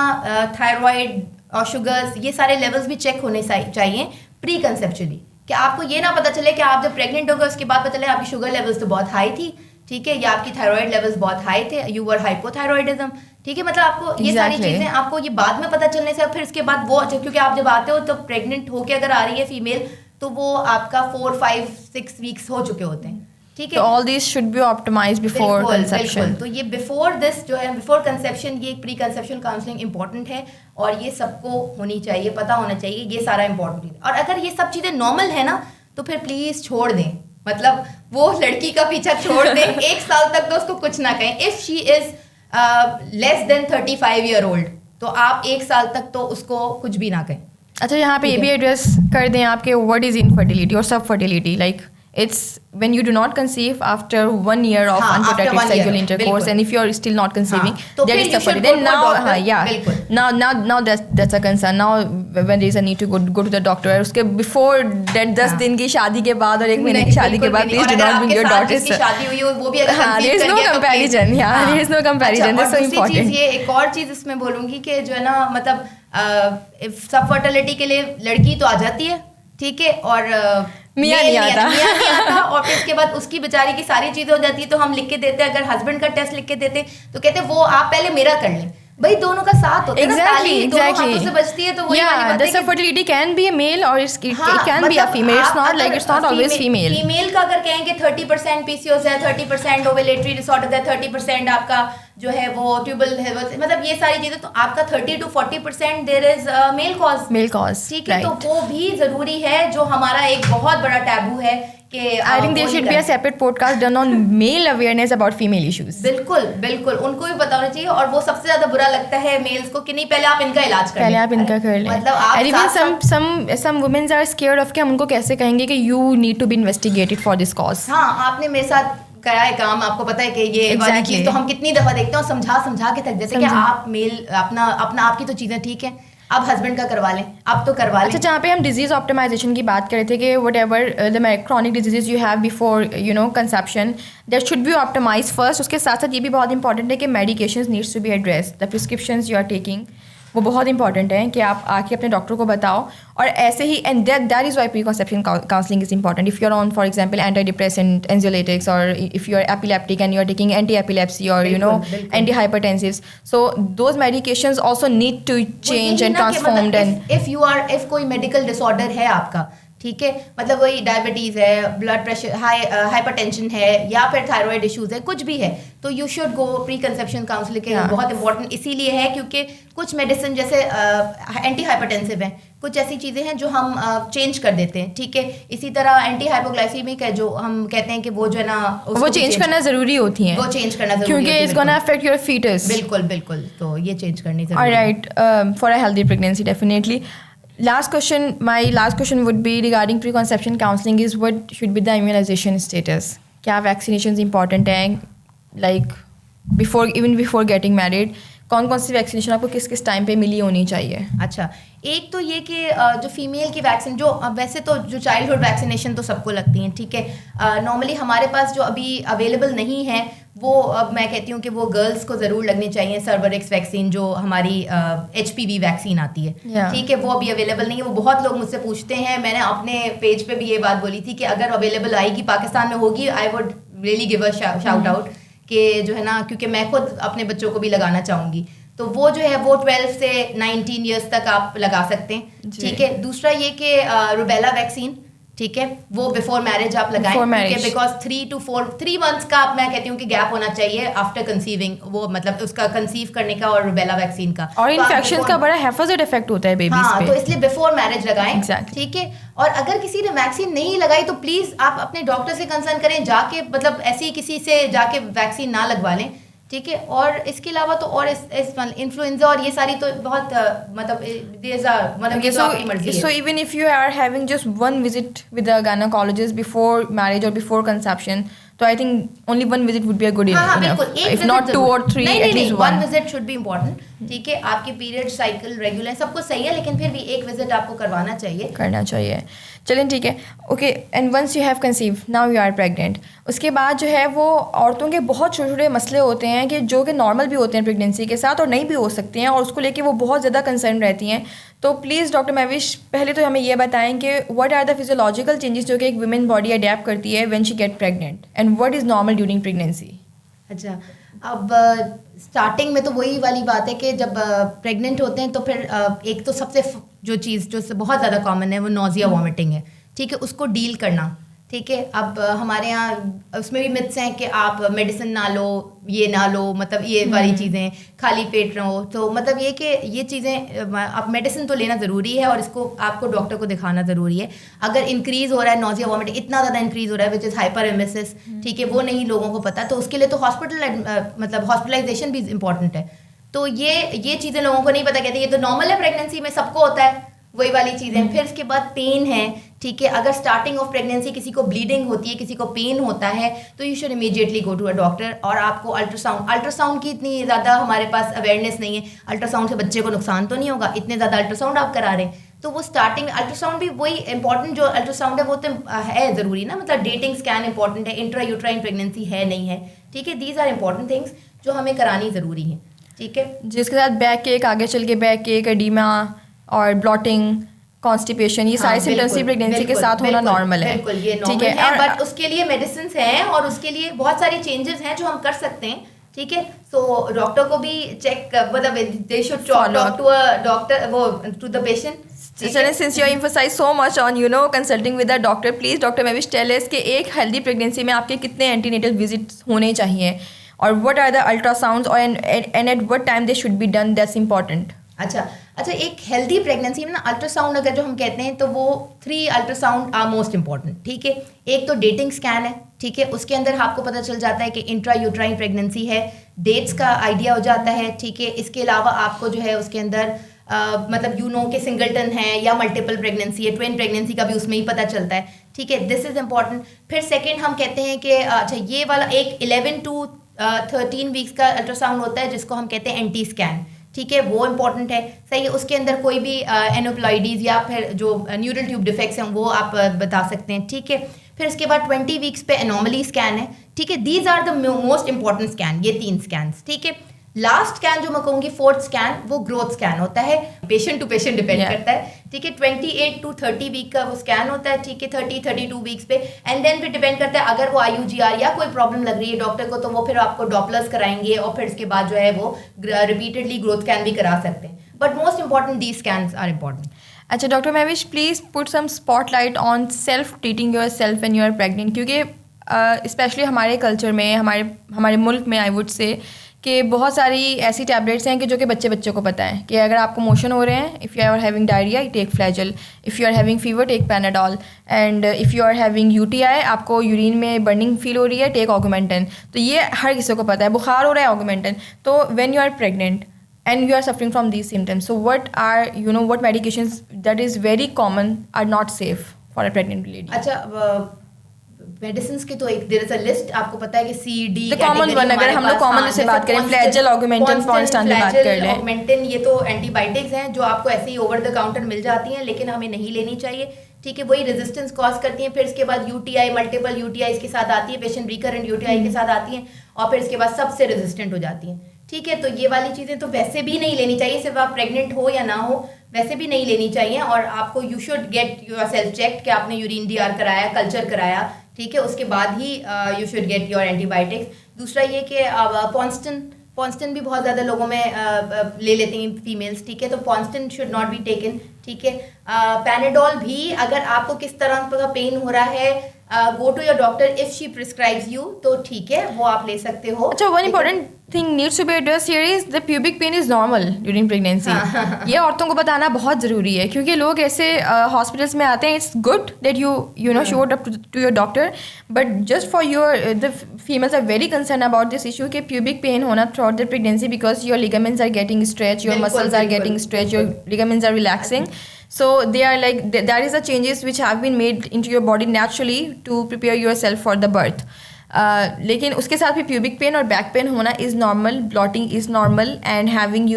تھائرائڈ اور شوگرز, یہ سارے لیولس بھی چیک ہونے چاہیے پری کنسیپچولی, کہ آپ کو یہ نہ پتہ چلے کہ آپ جب پریگنٹ ہو گئے اس کے بعد پتہ چلے آپ کی شوگر لیولس تو بہت ہائی تھی, ٹھیک ہے, یا آپ کی تھائرائڈ لیولس بہت ہائی تھے, یو ور ہائپو تھائرائڈزم, ٹھیک ہے. مطلب آپ کو یہ ساری چیزیں آپ کو یہ بعد میں پتہ چلنے سے, پھر اس کے بعد وہ, کیونکہ آپ جب آتے ہو تو پریگنٹ ہو کے اگر آ رہی ہے فیمیل تو وہ آپ کا 4, 5, 6 weeks ہو چکے ہوتے ہیں, ٹھیک ہے. all these should be optimized before conception. تو یہ before this جو ہے before conception, یہ پری کنسیپشن کاؤنسلنگ امپورٹنٹ ہے, اور یہ سب کو ہونی چاہیے, پتہ ہونا چاہیے, یہ سارا امپورٹنٹ ہے. اور اگر یہ سب چیزیں نارمل ہے نا تو پھر پلیز چھوڑ دیں, مطلب وہ لڑکی کا پیچھا چھوڑ دیں. 1 سال تک تو اس کو کچھ نہ کہیں. if she is less than 35 year old تو آپ 1 سال تک تو اس کو کچھ بھی نہ کہیں. اچھا یہاں پہ یہ بھی ایڈریس کر دیں آپ کے what is infertility اور sub fertility. like it's when you do not conceive after 1 year of unprotected sexual intercourse, and if you are still not conceiving, that is sub fertility. Then now that's a concern. Now when there is a need to go to the doctor, uske before that 10 din ki shaadi ke baad aur 1 mahine ki shaadi ke baad, please do not bring your daughters. شادی ہوئی ہو وہ بھی اگر there is no comparison. there is no comparison. That's so important. یہ ایک اور چیز اس میں بولوں گی کہ جو ہے نا, مطلب سب فرٹیلٹی کے لیے لڑکی تو آ جاتی ہے, ٹھیک ہے, اور میاں نہیں آتا, اور پھر اس کے بعد اس کی بیچاری کی ساری چیزیں ہو جاتی ہے. تو ہم لکھ کے دیتے, اگر ہسبینڈ کا ٹیسٹ لکھ کے دیتے تو کہتے وہ آپ پہلے میرا کر لیں. بھائی دونوں کا ساتھ ہوتا ہے, دونوں ہاتھوں سے بچتی ہے. تو وہی the sub fertility can be a male or it can be a female. It's not like it's not always female. Female کا اگر کہیں کہ 30% PCOS ہے, 30% اوویلیٹری ڈسآرڈر ہے, 30% آپ کا جو ہے وہ ٹیوبل ہے, مطلب یہ ساری چیزیں, تو آپ کا 30 to 40% there is mile cause, ٹھیک ہے. تو وہ بھی ضروری ہے, جو ہمارا ایک بہت بڑا ٹیبو ہے. I think there should be a separate podcast done on male awareness about female issues. بالکل بالکل, ان کو بھی پتا ہونا چاہیے. اور وہ سب سے زیادہ برا لگتا ہے میلز کو کہ نہیں پہلے آپ ان کا علاج کر لیں, پہلے آپ ان کا کر لیں. مطلب even some women are scared of کہ ہم ان کو کیسے کہیں گے کہ you need to be investigated for this cause. ہاں, آپ نے میرے ساتھ کرا ہے کام, آپ کو پتا ہے کہ یہ والی چیز تو ہم کتنی دفعہ دیکھتے ہیں, اور سمجھا کے تھک جیسے کہ آپ میل اپنا آپ کی تو چیزیں ٹھیک ہیں, اب ہسبینڈ کا کروا لیں, اب تو کروا لیں. اچھا, جہاں پہ ہم ڈیزیز آپٹیمائزیشن کی بات کرے تھے کہ whatever the chronic disease you have before conception that should be optimize first. اس کے ساتھ ساتھ یہ بھی بہت امپورٹنٹ ہے کہ medications needs to be address, the prescriptions you are taking وہ بہت امپورٹنٹ ہیں کہ آپ آ کے اپنے ڈاکٹر کو بتاؤ. اور ایسے ہی and that is why preconception counselling is important. If you are on for example antidepressant, anxiolytics, اور if you are epileptic and you are taking antiepilepsy اور antihypertensives, so those medications also need to change and transformed. And if کوئی medical disorder ہے آپ کا, ٹھیک ہے, مطلب وہی ڈائبٹیز ہے, بلڈ پریشر, ہائپر ٹینشن ہے, یا پھر تھائرائڈ ایشوز ہے, کچھ بھی ہے, تو you should go preconception counselling کے. بہت امپورٹنٹ اسی لیے ہے کیونکہ کچھ میڈیسن جیسے اینٹی ہائپرٹینسو ہیں, کچھ ایسی چیزیں ہیں جو ہم چینج کر دیتے ہیں, ٹھیک ہے. اسی طرح اینٹی ہائپوگلائسیمک ہے جو ہم کہتے ہیں کہ وہ جو ہے نا وہ چینج کرنا ضروری ہوتی ہیں, وہ چینج کرنا ضروری کیونکہ it's gonna affect your foetus. بالکل بالکل, تو یہ چینج کرنی ضروری ہے. Right, for a healthy pregnancy definitely. My last question would be regarding preconception counseling is what should be the immunization status. کیا vaccinations important ہیں, like before getting married, کون کون سی ویکسینیشن آپ کو کس کس ٹائم پہ ملی ہونی چاہیے؟ اچھا, ایک تو یہ کہ جو فیمیل کی ویکسین, جو ویسے تو جو چائلڈہڈ ویکسینیشن تو سب کو لگتی ہیں, ٹھیک ہے. نارملی ہمارے پاس جو ابھی اویلیبل نہیں ہے وہ میں کہتی ہوں کہ وہ گرلس کو ضرور لگنی چاہیے. سرورکس ویکسین جو ہماری HPV ویکسین آتی ہے, ٹھیک ہے, وہ ابھی اویلیبل نہیں ہے. وہ بہت لوگ مجھ سے پوچھتے ہیں, میں نے اپنے پیج پہ بھی یہ بات بولی تھی کہ اگر اویلیبل آئے گی پاکستان میں ہوگی, I would really give a shout out کہ جو ہے نا, کیونکہ میں خود اپنے بچوں کو بھی لگانا چاہوں گی. تو وہ جو ہے وہ 12 سے 19 ایئرس تک آپ لگا سکتے ہیں, ٹھیک ہے. دوسرا یہ کہ روبیلا ویکسین, ٹھیک ہے, وہ بیفور میرج آپ لگائیں, بیکاز 3 to 3 months کا میں کہتی ہوں کہ گیپ ہونا چاہیے آفٹر کنسیونگ, وہ مطلب اس کا کنسیو کرنے کا اور روبیلا ویکسین کا. اور انفیکشن کا بڑا حفاظت افیکٹ ہوتا ہے بیبیز پہ, تو اس لیے بیفور میرج لگائیں, ٹھیک ہے. اور اگر کسی نے ویکسین نہیں لگائی تو پلیز آپ اپنے ڈاکٹر سے کنسرن کریں, جا کے مطلب ایسی کسی سے جا کے ویکسین نہ لگوا لیں, ٹھیک ہے. اور اس کے علاوہ تو اور انفلوئنزا اور یہ ساری تو بہت so even if you are having just one visit with a gynecologist before marriage or before conception, so I think only one visit would be a good enough. If not 2 or 3, at least one visit should be important, ٹھیک ہے. آپ کی period cycle regular سب کچھ صحیح ہے, لیکن پھر بھی ایک وزٹ آپ کو کرنا چاہیے. چلیں ٹھیک ہے, okay. And once you have conceive, now you are pregnant, اس کے بعد جو ہے وہ عورتوں کے بہت چھوٹے چھوٹے مسئلے ہوتے ہیں کہ جو کہ نارمل بھی ہوتے ہیں پریگنینسی کے ساتھ اور نہیں بھی ہو سکتے ہیں, اور اس کو لے کے وہ بہت زیادہ کنسرن رہتی ہیں. تو پلیز ڈاکٹر مہوش پہلے تو ہمیں یہ بتائیں کہ what are the physiological changes جو کہ ایک ویمن باڈی اڈیپٹ کرتی ہے when she gets pregnant, and what is normal during pregnancy. اچھا, اب اسٹارٹنگ میں تو وہی والی بات ہے کہ جب پریگننٹ ہوتے ہیں تو پھر ایک تو سب سے جو چیز جو بہت زیادہ کامن ہے وہ نوزیا وامٹنگ ہے, ٹھیک ہے. اس کو ڈیل کرنا, ٹھیک ہے. اب ہمارے یہاں اس میں بھی متس ہیں کہ آپ میڈیسن نہ لو, یہ نہ لو, مطلب یہ والی چیزیں, خالی پیٹ رہو. تو مطلب یہ کہ یہ چیزیں اب میڈیسن تو لینا ضروری ہے, اور اس کو آپ کو ڈاکٹر کو دکھانا ضروری ہے. اگر انکریز ہو رہا ہے نوزیا وامٹنگ, اتنا زیادہ انکریز ہو رہا ہے وچ از ہائپر ایمیسس, ٹھیک ہے, وہ نہیں لوگوں کو پتہ, تو اس کے لیے تو مطلب ہاسپٹلائزیشن بھی امپورٹنٹ ہے. تو یہ چیزیں لوگوں کو نہیں پتہ, کہتے ہیں یہ تو نارمل ہے, پریگنینسی میں سب کو ہوتا ہے, وہی والی چیزیں. پھر اس کے بعد پین ہے, ٹھیک ہے. اگر اسٹارٹنگ آف پریگنینسی کسی کو بلیڈنگ ہوتی ہے, کسی کو پین ہوتا ہے, تو you should immediately go to a doctor. اور آپ کو الٹرا ساؤنڈ کی اتنی زیادہ ہمارے پاس اویئرنیس نہیں ہے. الٹرا ساؤنڈ سے بچے کو نقصان تو نہیں ہوگا, اتنے زیادہ الٹرا ساؤنڈ آپ کرا رہے ہیں, تو وہ اسٹارٹنگ الٹرا ساؤنڈ بھی وہی امپورٹنٹ, جو الٹرا ساؤنڈ ہے وہ تو ہے ضروری نا, مطلب ڈیٹنگ اسکین امپورٹنٹ ہے, انٹرا یوٹرائن پریگنینسی ہے نہیں ہے, ٹھیک ہے. دیز آر امپورٹنٹ تھنگس جو ہمیں کرانی ضروری ہیں, ٹھیک ہے. جس کے ساتھ بیک ایک, آگے چل کے بیک ایک, ایڈیما اور بلاٹنگ, کانسٹیپیشن, یہ سارے سمپٹمز پریگنینسی کے ساتھ ہونا نارمل ہے, بالکل یہ نارمل ہے. بٹ اس کے لیے میڈیسنس ہیں اور اس کے لیے بہت ساری چینجز ہیں جو ہم کر سکتے ہیں, ٹھیک ہے. سو ڈاکٹر کو بھی چیک, مطلب they should talk to a doctor, وہ to the patient. Since you emphasize so much on consulting with a doctor, please Dr. Mehwish tell us کہ ایک ہیلدی پریگنینسی میں آپ کے کتنے اینٹی نیٹل وزٹس ہونے چاہیے, اور what are the ultrasounds and at what time they should be done, that's important. اچھا, ایک ہیلدی پریگنینسی میں نا الٹرا ساؤنڈ اگر جو ہم کہتے ہیں تو وہ 3 ultrasound are most important, ٹھیک ہے. ایک تو ڈیٹنگ اسکین ہے, ٹھیک ہے, اس کے اندر آپ کو پتہ چل جاتا ہے کہ انٹرا یوٹرائن پریگنینسی ہے, ڈیٹس کا آئیڈیا ہو جاتا ہے, ٹھیک ہے. اس کے علاوہ آپ کو جو ہے اس کے اندر مطلب کہ سنگلٹن ہے یا ملٹیپل پریگنینسی ہے, ٹوین پریگنینسی کا بھی اس میں ہی پتہ چلتا ہے, ٹھیک ہے. دس از امپورٹنٹ. پھر سیکنڈ ہم کہتے ہیں کہ اچھا یہ والا ایک 11 to 13 ویکس کا الٹرا ساؤنڈ ہوتا ہے جس کو ہم کہتے ہیں اینٹی اسکین, ٹھیک ہے, وہ امپورٹنٹ ہے, صحیح ہے. اس کے اندر کوئی بھی اینوپلائڈیز یا پھر جو نیورل ٹیوب ڈیفیکٹس ہیں وہ آپ بتا سکتے ہیں, ٹھیک ہے. پھر اس کے بعد 20 ویکس پہ انوملی اسکین ہے, ٹھیک ہے. These are the most important scan, یہ 3 اسکینس, ٹھیک ہے. لاسٹ اسکین جو میں کہوں گی 4th اسکین, وہ گروتھ اسکین ہوتا ہے, پیشنٹ ٹو پیشنٹ ڈپینڈ کرتا ہے, ٹھیک ہے. 28 to 30 ویک کا وہ اسکین ہوتا ہے, ٹھیک ہے, 32 ویکس پہ. اینڈ دین پھر ڈپینڈ کرتا ہے اگر وہ IUGR یا کوئی پرابلم لگ رہی ہے ڈاکٹر کو, تو وہ پھر آپ کو ڈاپلرس کرائیں گے, اور پھر اس کے بعد جو ہے وہ ریپیٹڈلی گروتھ اسکین بھی کرا سکتے ہیں. But most important these scans are important. اچھا doctor Mahwish, please put some spotlight on self treating yourself when you are pregnant, کیونکہ اسپیشلی ہمارے کلچر میں, ہمارے ملک میں, آئی ووڈ سے کہ بہت ساری ایسی ٹیبلیٹس ہیں کہ جو کہ بچے کو پتہ ہے کہ اگر آپ کو موشن ہو رہے ہیں, if you are having diarrhoea take Flagyl, if you are having fever take Panadol, and if you are having UTI, آپ کو یورین میں برننگ فیل ہو رہی ہے, ٹیک آگومنٹن. تو یہ ہر کسی کو پتہ ہے. بخار ہو رہا ہے, آگومنٹن. تو when you are pregnant and you are suffering from these symptoms, so what are what medications that is very common are not safe for a pregnant lady? اچھا, میڈیسنس کی تو ایک دیر از اے لسٹ, آپ کو پتہ ہے کہ CD common one, اگر ہم لوگ کامن سے بات کریں, فلیجل, آگومنٹن, کانسٹان سے بات کر لیں. آگومنٹن یہ تو اینٹی بائیوٹکس ہیں جو آپ کو ایسے ہی اوور دا کاؤنٹر مل جاتی ہیں, لیکن ہمیں نہیں لینی چاہیے, ٹھیک ہے. وہی ریزسٹنس کاز کرتی ہیں. پھر اس کے بعد UTI, ملٹیپل UTIs کے ساتھ آتی ہے, پیشنٹ ریکرنٹ UTI کے ساتھ آتی ہیں, اور پھر اس کے بعد سب سے ریزسٹنٹ ہو جاتی ہیں, ٹھیک ہے. تو یہ والی چیزیں تو ویسے بھی نہیں لینی چاہیے, صرف آپ پریگننٹ ہو یا نہ ہو, ویسے بھی نہیں لینی چاہیے. اور آپ کو you should get yourself check کہ آپ نے یورین DR کرایا, کلچر کرایا, ٹھیک ہے. اس کے بعد ہی you should get your antibiotics. دوسرا یہ کہ پونسٹن بھی بہت زیادہ لوگوں میں لے لیتے ہیں فیمیلس, ٹھیک ہے. تو پونسٹن شوڈ ناٹ بی ٹیکن, ٹھیک ہے. پیناڈول بھی اگر آپ کو کس طرح کا پین ہو رہا ہے, go to your doctor if she prescribes you, تو ٹھیک ہے, وہ آپ لے سکتے ہو. اچھا, one important thing needs to be addressed here is the pubic pain is normal during pregnancy. یہ عورتوں کو بتانا بہت ضروری ہے, کیونکہ لوگ ایسے ہاسپٹلس میں آتے ہیں. It's good that you know showed up to your doctor, but just for the females are very concerned about this issue کہ pubic pain ہونا throughout the pregnancy because your ligaments are getting stretched, your muscles are getting stretched, your ligaments are relaxing. So they are like, that is the changes which have been made into your body naturally to prepare yourself for the birth. لیکن اس کے ساتھ بھی pubic pain اور back pain ہونا is normal, bloating is normal, and having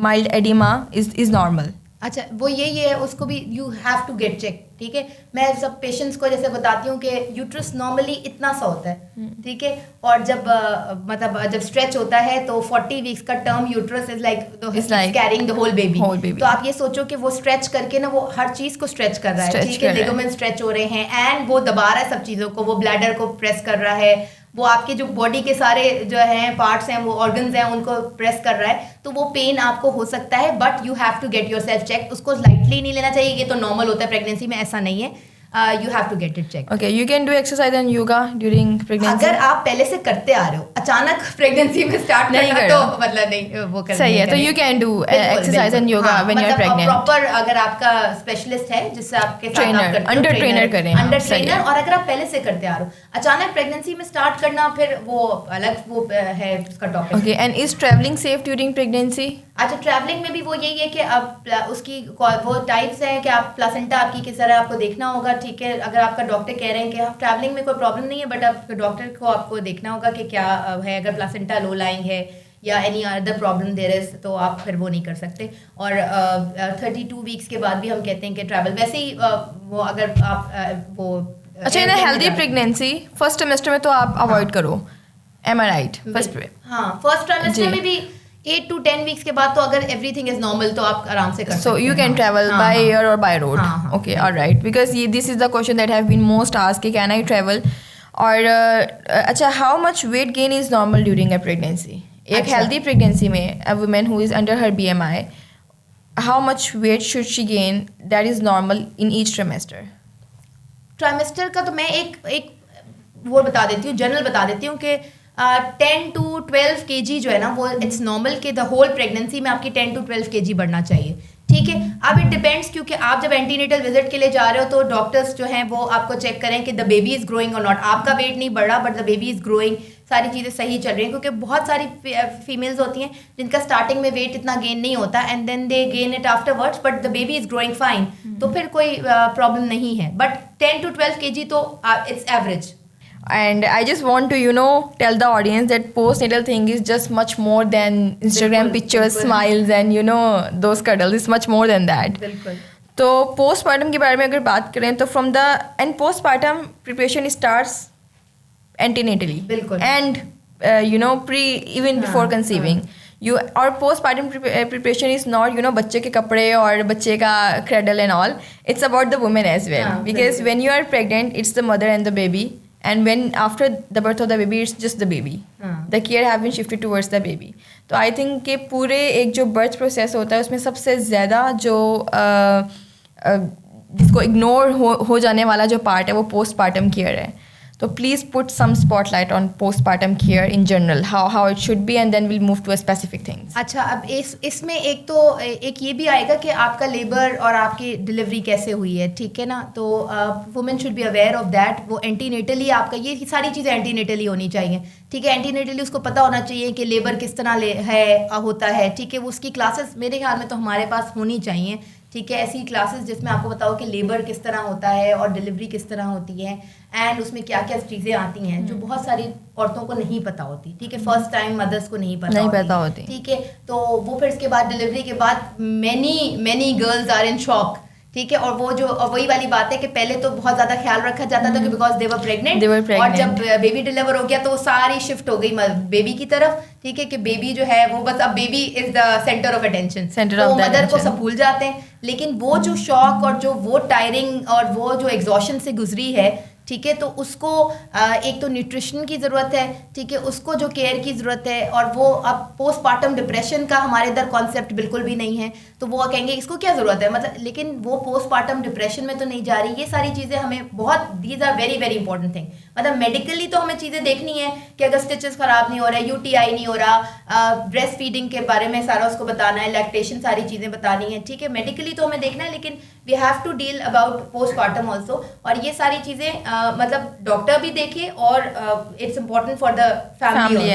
mild oedema is normal. اچھا, وہ یہ ہے, اس کو بھی you have to get check, ٹھیک ہے. میں سب پیشنٹس کو جیسے بتاتی ہوں کہ یوٹرس نارملی اتنا سا ہوتا ہے, ٹھیک ہے, اور جب جب اسٹریچ ہوتا ہے تو 40 ویکس کا term uterus is like carrying the whole baby. تو آپ یہ سوچو کہ وہ اسٹریچ کر کے نا, وہ ہر چیز کو اسٹریچ کر رہا ہے, ٹھیک ہے. لیگومنٹ اسٹریچ ہو رہے ہیں, اینڈ وہ دبا رہا ہے سب چیزوں کو, وہ بلیڈر کو پریس کر رہا ہے, وہ آپ کے جو باڈی کے سارے جو ہیں پارٹس ہیں, وہ آرگنز ہیں, ان کو پریس کر رہا ہے. تو وہ پین آپ کو ہو سکتا ہے, but you have to get yourself check. اس کو لائٹلی نہیں لینا چاہیے, یہ تو نارمل ہوتا ہے پریگنینسی میں, ایسا نہیں ہے. You have to get it checked. Okay, you can do exercise and yoga during pregnancy. اگر آپ پہلے سے کرتے آ رہے ہو, اچانک پریگنینسی میں اسٹارٹ کرنا تو مطلب نہیں, وہ کرنا صحیح ہے. تو you can do exercise and yoga when you are pregnant. Proper اگر آپ کا اسپیشلسٹ ہے جس سے آپ کے ساتھ آپ کرتے ہو, انڈر ٹرینر کریں, انڈر ٹرینر. اور اگر آپ پہلے سے کرتے آ رہے ہو, اچانک پریگنینسی میں اسٹارٹ کرنا, پھر وہ الگ وہ ہے اس کا topic. Okay, and is traveling safe during pregnancy? اچھا, ٹریولنگ میں بھی وہ یہی ہے کہ اب اس کی وہ ٹائپس ہیں کہ آپ پلاسنٹا آپ کی کس طرح آپ کو دیکھنا ہوگا, ٹھیک ہے. اگر آپ کا ڈاکٹر کہہ رہے ہیں کہ ٹریولنگ میں کوئی پرابلم نہیں ہے, بٹ آپ ڈاکٹر کو آپ کو دیکھنا ہوگا کہ کیا ہے. اگر پلاسنٹا لو لائنگ ہے یا اینی ادر پرابلم دیر از, تو آپ پھر وہ نہیں کر سکتے. اور 32 ویکس کے بعد بھی ہم کہتے ہیں کہ ٹریول, ویسے ہی وہ اگر آپ وہ اچھا ان ہیلدی پریگنینسی فرسٹ ٹرائمسٹر میں تو آپ اوائڈ کرو, ایم آئی رائٹ؟ ہاں, فرسٹ ٹرائمسٹر میں بھی 8 to 10 ویکس کے بعد تو اگر ایوری تھنگ از نارمل تو آپ آرام سے کر سکتے ہیں. So you can travel by air or by road. Okay, all right. Because this is the question that have been most asked کہ can I travel? اور اچھا, how much weight gain is normal during a pregnancy? ایک healthy pregnancy میں a woman who is under her BMI, how much weight should she gain that is normal in each trimester? ٹرائمسٹر کا تو میں ایک وہ بتا دیتی ہوں, جنرل بتا دیتی ہوں کہ 10 to 12 kg جو ہے نا, وہ اٹس نارمل کہ دا ہول پریگنینسی میں آپ کی 10 to 12 kg بڑھنا چاہیے, ٹھیک ہے. اب اٹ ڈپینڈس, کیونکہ آپ جب اینٹی نیٹل وزٹ کے لیے جا رہے ہو تو ڈاکٹرس جو ہیں وہ آپ کو چیک کریں کہ دا بیبی از گروئنگ اور ناٹ. آپ کا ویٹ نہیں بڑھ رہا but the baby is growing, ساری چیزیں صحیح چل رہی ہیں. کیونکہ بہت ساری فیمیلز ہوتی ہیں جن کا اسٹارٹنگ میں ویٹ اتنا گین نہیں ہوتا, and then they gain it afterwards, but the baby is growing fine, تو پھر کوئی پرابلم نہیں ہے. بٹ 10 to 12 kg تو it's average. And I just want to, tell the audience that postnatal thing is just much more than Instagram pictures, smiles, and, those cuddles. It's much more than that. بالکل. تو post partum کے بارے میں اگر بات کریں تو from the end postpartum preparation starts antenatally and pre even before conceiving you. اور postpartum preparation is not بچے کے کپڑے اور بچے کا cradle and all. It's about the woman as well, because when you are pregnant it's the mother and the baby, and when after the birth of the baby it's just the baby. The care have been shifted towards the baby. تو I think کہ پورے ایک جو birth process ہوتا ہے اس میں سب سے زیادہ جو جس کو اگنور ہو جانے والا جو پارٹ ہے وہ پوسٹ پارٹم کیئر ہے. تو please put some spotlight on post partum care in general, how it should be, and then we'll move to specific things. اچھا, اب اس میں ایک یہ بھی آئے گا کہ آپ کا لیبر اور آپ کی ڈلیوری کیسے ہوئی ہے, ٹھیک ہے نا. تو women should be aware of that. وہ اینٹی نیٹلی آپ کا یہ ساری چیزیں اینٹی نیٹلی ہونی چاہیے, ٹھیک ہے. اینٹی نیٹلی اس کو پتہ ہونا چاہیے کہ لیبر کس طرح ہوتا ہے, ٹھیک ہے. وہ اس کی کلاسز میرے خیال میں تو ہمارے پاس ہونی چاہیے, ٹھیک ہے. ایسی کلاسز جس میں آپ کو بتاؤ کہ لیبر کس طرح ہوتا ہے اور ڈلیوری کس طرح ہوتی ہے, اینڈ اس میں کیا کیا چیزیں آتی ہیں جو بہت ساری عورتوں کو نہیں پتہ ہوتی, ٹھیک ہے. فرسٹ ٹائم مدرس کو نہیں پتہ ہوتی, ٹھیک ہے. تو وہ پھر اس کے بعد ڈلیوری کے بعد مینی گرلز آر ان شاک, ٹھیک ہے. اور وہ جو وہی والی بات ہے کہ پہلے تو بہت زیادہ خیال رکھا جاتا تھا کہ بیکاز دے ور پریگننٹ, اور جب بیبی ڈلیور ہو گیا تو وہ ساری شفٹ ہو گئی بیبی کی طرف, ٹھیک ہے. کہ بیبی جو ہے وہ بس اب baby is the centre of attention, تو مدر کو سب بھول جاتے ہیں. لیکن وہ جو شوق اور جو وہ ٹائرنگ اور وہ جو ایگزوشن سے گزری ہے, ٹھیک ہے, تو اس کو ایک تو نیوٹریشن کی ضرورت ہے, ٹھیک ہے, اس کو جو کیئر کی ضرورت ہے. اور وہ اب پوسٹ پارٹم ڈپریشن کا ہمارے ادھر کانسیپٹ بالکل بھی نہیں ہے, تو وہ کہیں گے اس کو کیا ضرورت ہے, مطلب. لیکن وہ پوسٹ پارٹم ڈپریشن میں تو نہیں جا رہی. یہ ساری چیزیں ہمیں بہت, these are very very important thing. مطلب میڈیکلی تو ہمیں چیزیں دیکھنی ہے کہ اگر اسٹچز خراب نہیں ہو رہا ہے, یو ٹی آئی نہیں ہو رہا, بریسٹ فیڈنگ کے بارے میں سارا اس کو بتانا ہے, لیکٹیشن ساری چیزیں بتانی ہے, ٹھیک ہے. میڈیکلی تو ہمیں دیکھنا ہے, لیکن we have to deal about post partum also. اور یہ ساری چیزیں مطلب ڈاکٹر بھی دیکھے, اور it's important for the family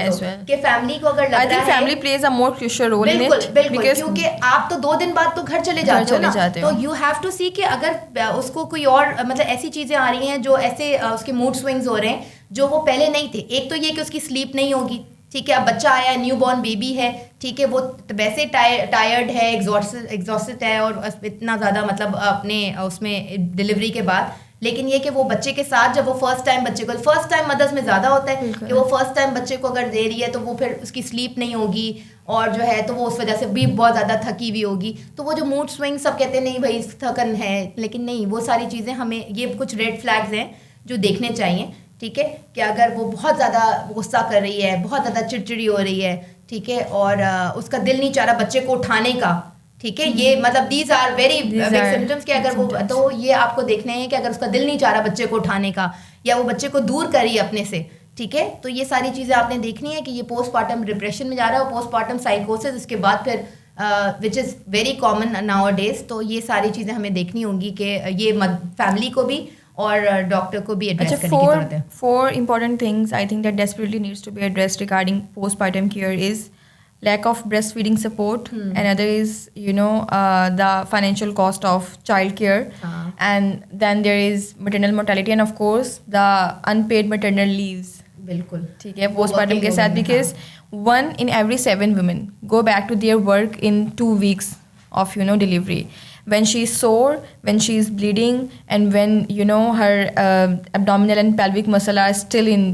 کہ فیملی کو اگر لگ رہا ہے, family plays a more crucial role in it, بالکل, کیونکہ آپ تو 2 دن بعد تو گھر چلے جاتے ہو نا, تو یو ہیو ٹو سی کہ اگر اس کو کوئی اور مطلب ایسی چیزیں آ رہی ہیں جو ایسے اس کے موڈ سوئنگز ہو رہے ہیں جو وہ پہلے نہیں تھے. ایک تو یہ کہ اس کی سلیپ نہیں ہوگی, ٹھیک ہے. اب بچہ آیا ہے, نیو بورن بیبی ہے, ٹھیک ہے, وہ ویسے ٹائرڈ ہے, ایگزاسٹڈ ہے, اور اتنا زیادہ مطلب اپنے اس میں ڈلیوری کے بعد. لیکن یہ کہ وہ بچے کے ساتھ جب وہ فرسٹ ٹائم بچے کو, فرسٹ ٹائم مدرس میں زیادہ ہوتا ہے کہ وہ فرسٹ ٹائم بچے کو اگر دے رہی ہے تو وہ پھر اس کی سلیپ نہیں ہوگی, اور جو ہے تو وہ اس وجہ سے بھی بہت زیادہ تھکی ہوئی ہوگی. تو وہ جو موڈ سوئنگ سب کہتے ہیں نہیں بھائی تھکن ہے, لیکن نہیں, وہ ساری چیزیں ہمیں, یہ کچھ ریڈ فلیگز ہیں جو دیکھنے چاہیے, ٹھیک ہے. کہ اگر وہ بہت زیادہ غصہ کر رہی ہے, بہت زیادہ چڑچڑی ہو رہی ہے, ٹھیک ہے, اور اس کا دل نہیں چاہ رہا بچے کو اٹھانے کا, ٹھیک ہے. یہ مطلب these are very big symptoms کہ اگر وہ, تو یہ آپ کو دیکھنے ہیں کہ اگر اس کا دل نہیں چاہ رہا بچے کو اٹھانے کا, یا وہ بچے کو دور کر رہی ہے اپنے سے, ٹھیک ہے. تو یہ ساری چیزیں آپ نے دیکھنی ہے کہ یہ پوسٹ پارٹم ڈپریشن میں جا رہا ہے, اور پوسٹ پارٹم سائیکوسس اس کے بعد پھر which is very common nowadays. تو یہ ساری چیزیں ہمیں دیکھنی ہوں گی کہ یہ فیملی کو بھی اور ڈاکٹر کو بھی ایڈریس کرنے کی ضرورت ہے. 4 important things I think that desperately needs to be addressed regarding postpartum care is lack of breastfeeding support, another is the financial cost of child care, and then there is maternal mortality, and of course the unpaid maternal leaves. بالکل, ٹھیک ہے, post partum کے ساتھ, because 1 in every 7 women go back to their work in 2 weeks of delivery, when she is sore, when she is bleeding, and when her abdominal and pelvic muscle are still in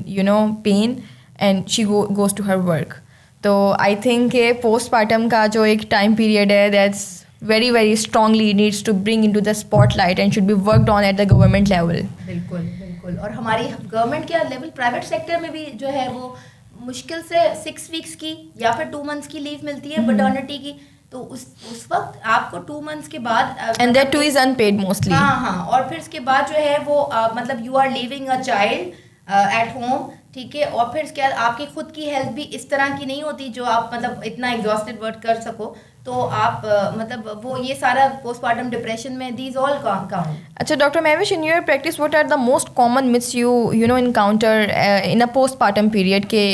pain, and she goes to her work. تو I think کہ post partum کا جو ایک time period ہے that's very very strongly needs to bring into the spotlight and should be worked on at the government level. بالکل بالکل. اور ہماری گورنمنٹ کے لیول پرائیویٹ سیکٹر میں بھی جو ہے وہ مشکل سے 6 ویکس کی یا پھر 2 months کی لیو ملتی ہے پیٹرنٹی کی. تو اس وقت آپ کو 2 months کے بعد, and that too is unpaid mostly. ہاں, اور پھر اس کے بعد جو ہے وہ مطلب you are leaving a child at home, ٹھیک ہے. اور پھر اس کے بعد آپ کی خود کی ہیلتھ بھی اس طرح کی نہیں ہوتی جو آپ مطلب اتنا ایگزاسٹڈ ورک کر سکو. تو آپ مطلب وہ یہ سارا پوسٹ پارٹم ڈپریشن میں دیز آل کاؤنٹ. اچھا doctor Mahvash, in your practice what are the most common myths you encounter in a post partum period کے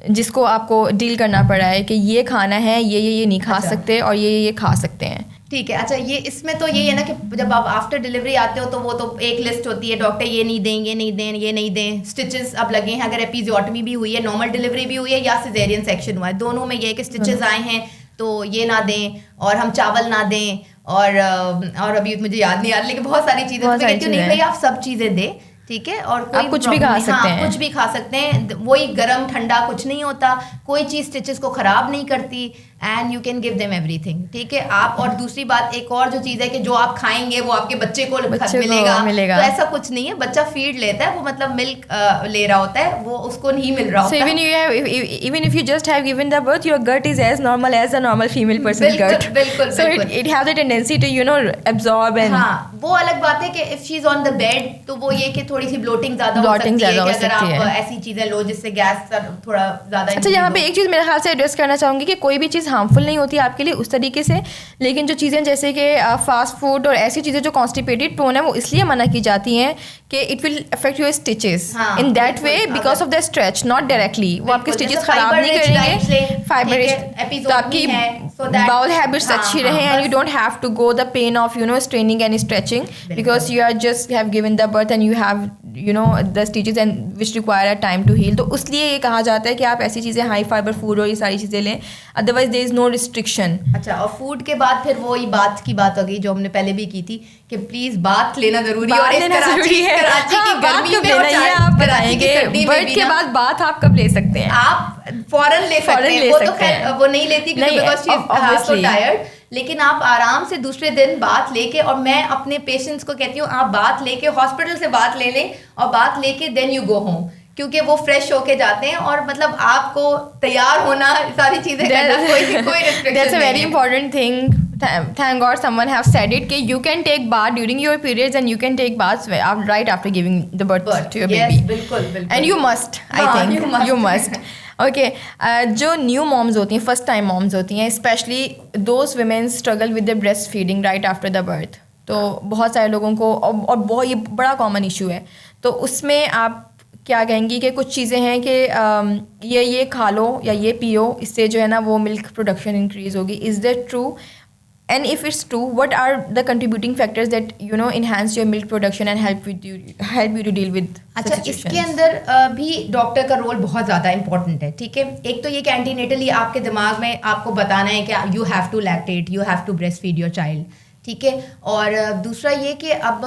جس کو آپ کو ڈیل کرنا پڑا ہے کہ یہ کھانا ہے, یہ نہیں کھا سکتے, اور یہ کھا سکتے ہیں؟ ٹھیک ہے. اچھا یہ اس میں تو یہی ہے نا کہ جب آپ آفٹر ڈلیوری آتے ہو تو وہ تو ایک لسٹ ہوتی ہے, ڈاکٹر یہ نہیں دیں, یہ نہیں دیں, یہ نہیں دیں, اسٹچز اب لگے ہیں, اگر ایپیزیوٹمی بھی ہوئی ہے, نارمل ڈلیوری بھی ہوئی ہے یا سیزیرین سیکشن ہوا ہے, دونوں میں یہ ہے کہ اسٹچز آئے ہیں تو یہ نہ دیں, اور ہم چاول نہ دیں, اور ابھی مجھے یاد نہیں آ رہا لیکن بہت ساری چیزیں میں کہتی ہوں نہیں بھائی آپ سب چیزیں دیں, ٹھیک ہے, اور کوئی کچھ بھی کھا سکتے ہیں, کچھ بھی کھا سکتے ہیں, وہی گرم ٹھنڈا کچھ نہیں ہوتا, کوئی چیز اسٹچز کو خراب نہیں کرتی, and you can give them every thing, ٹھیک ہے آپ. اور دوسری بات ایک اور جو چیز ہے کہ جو آپ کھائیں گے وہ آپ کے بچے کو ملے گا, تو ایسا کچھ نہیں ہے, بچہ فیڈ لیتا ہے, وہ مطلب ملک لے رہا ہوتا ہے, وہ اس کو نہیں مل رہا ہوتا. even if you just have given the birth, your gut is as normal as a normal female person's gut. بالکل so it has the tendency to absorb and ہاں وہ الگ بات ہے کہ if she is on the bed تو وہ یہ کہ تھوڑی سی بلوٹنگ زیادہ ہو سکتی ہے کہ اگر آپ ایسی چیزیں لو جس سے گیس تھوڑا زیادہ. اچھا یہاں پہ ایک چیز میرے خیال سے ایڈریس کرنا چاہوں گی کہ کوئی بھی چیز ہارمفل نہیں ہوتی آپ کے لیے اس طریقے سے, لیکن جو چیزیں جیسے کہ فاسٹ فوڈ اور ایسی چیزیں جو کانسٹیپیٹڈ ٹون ہے وہ اس لیے منع کی جاتی ہیں کہ it will affect your stitches in that way because of the stretch, not directly, وہ آپ کے اسٹچز خراب نہیں کریں گے, فائبر تو آپ کی باؤل ہیبٹس اچھی رہیں, and you don't have to go the pain of straining and stretching because you are just have given the birth and you have the stitches and which require time to heal. تو اس لیے یہ کہا جاتا ہے کہ آپ ایسی چیزیں ہائی فائبر فوڈ اور یہ ساری چیزیں لیں, otherwise there is no restriction. اچھا اور فوڈ کے بعد پھر وہی بات کی بات ہو گئی جو ہم نے پہلے بھی کی تھی کہ پلیز بات لینا ضروری ہے, اور کراچی کی گرمی میں آپ بتائیں گے برتھ کے بعد بات آپ کب لے سکتے ہیں, آپ فوراً لے سکتے ہیں, وہ تو خیر وہ نہیں لیتی because she is so tired, لیکن آپ آرام سے دوسرے دن بات لے کے, اور میں اپنے پیشنٹس کو کہتی ہوں آپ بات لے کے ہاسپٹل سے بات لے لیں اور بات لے کے دین یو گو ہوم, کیونکہ وہ فریش ہو کے جاتے ہیں, اور مطلب آپ کو تیار ہونا ساری چیزیں کرنا کوئی restriction. That's a very important thing. Thank God someone have said it کہ you can take bath during your periods and you can take baths right after giving the birth to your baby. بالکل بالکل. And you must, I think you must. Okay جو new moms ہوتی ہیں, first time moms ہوتی ہیں, especially those women struggle with the breastfeeding right after the birth, تو بہت سارے لوگوں کو, اور بہت یہ بڑا کامن ایشو ہے, تو اس میں آپ کیا کہیں گی کہ کچھ چیزیں ہیں کہ یہ کھا لو یا یہ پیو, اس سے جو ہے نا وہ ملک پروڈکشن انکریز ہوگی, is that true? And if it's true, what are the contributing factors that enhance your milk production and help you to deal with. اچھا اس کے اندر بھی ڈاکٹر کا رول بہت زیادہ امپورٹنٹ ہے, ٹھیک ہے. ایک تو یہ کہ اینٹی نیٹلی آپ کے دماغ میں آپ کو بتانا ہے کہ you have to lactate, you have to breast feed your child, ٹھیک ہے. اور دوسرا یہ کہ اب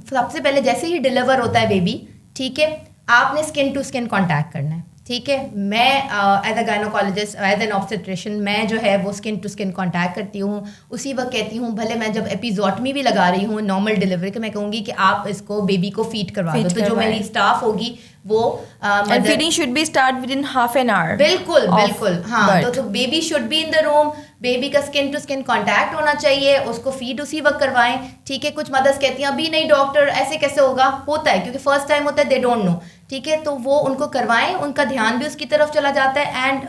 سب سے پہلے جیسے ہی ڈلیور ہوتا ہے بیبی, ٹھیک ہے, آپ نے اسکن ٹو اسکن کانٹیکٹ کرنا ہے, ٹھیک ہے. میں ایز اے گائنوکالوجسٹ, ایز این آبسٹریشن, میں جو ہے وہ اسکن ٹو اسکن کانٹیکٹ کرتی ہوں, اسی وقت کہتی ہوں بھلے میں جب ایپیزوٹمی بھی لگا رہی ہوں نارمل ڈلیوری کے, میں کہوں گی کہ آپ اس کو بیبی کو فیڈ کروا دو, تو جو میری اسٹاف ہوگی وہ feeding should be start within half an hour. بالکل بالکل ہاں, تو baby should be in the room, baby کا اسکن ٹو اسکن کانٹیکٹ ہونا چاہیے, اس کو فیڈ اسی وقت کروائیں, ٹھیک ہے. کچھ مدرس کہتی ہیں ابھی نہیں ڈاکٹر ایسے کیسے ہوگا, ہوتا ہے کیونکہ فرسٹ ٹائم ہوتا ہے, دے ڈونٹ نو, ٹھیک ہے. تو وہ ان کو کروائیں, ان کا دھیان بھی اس کی طرف چلا جاتا ہے,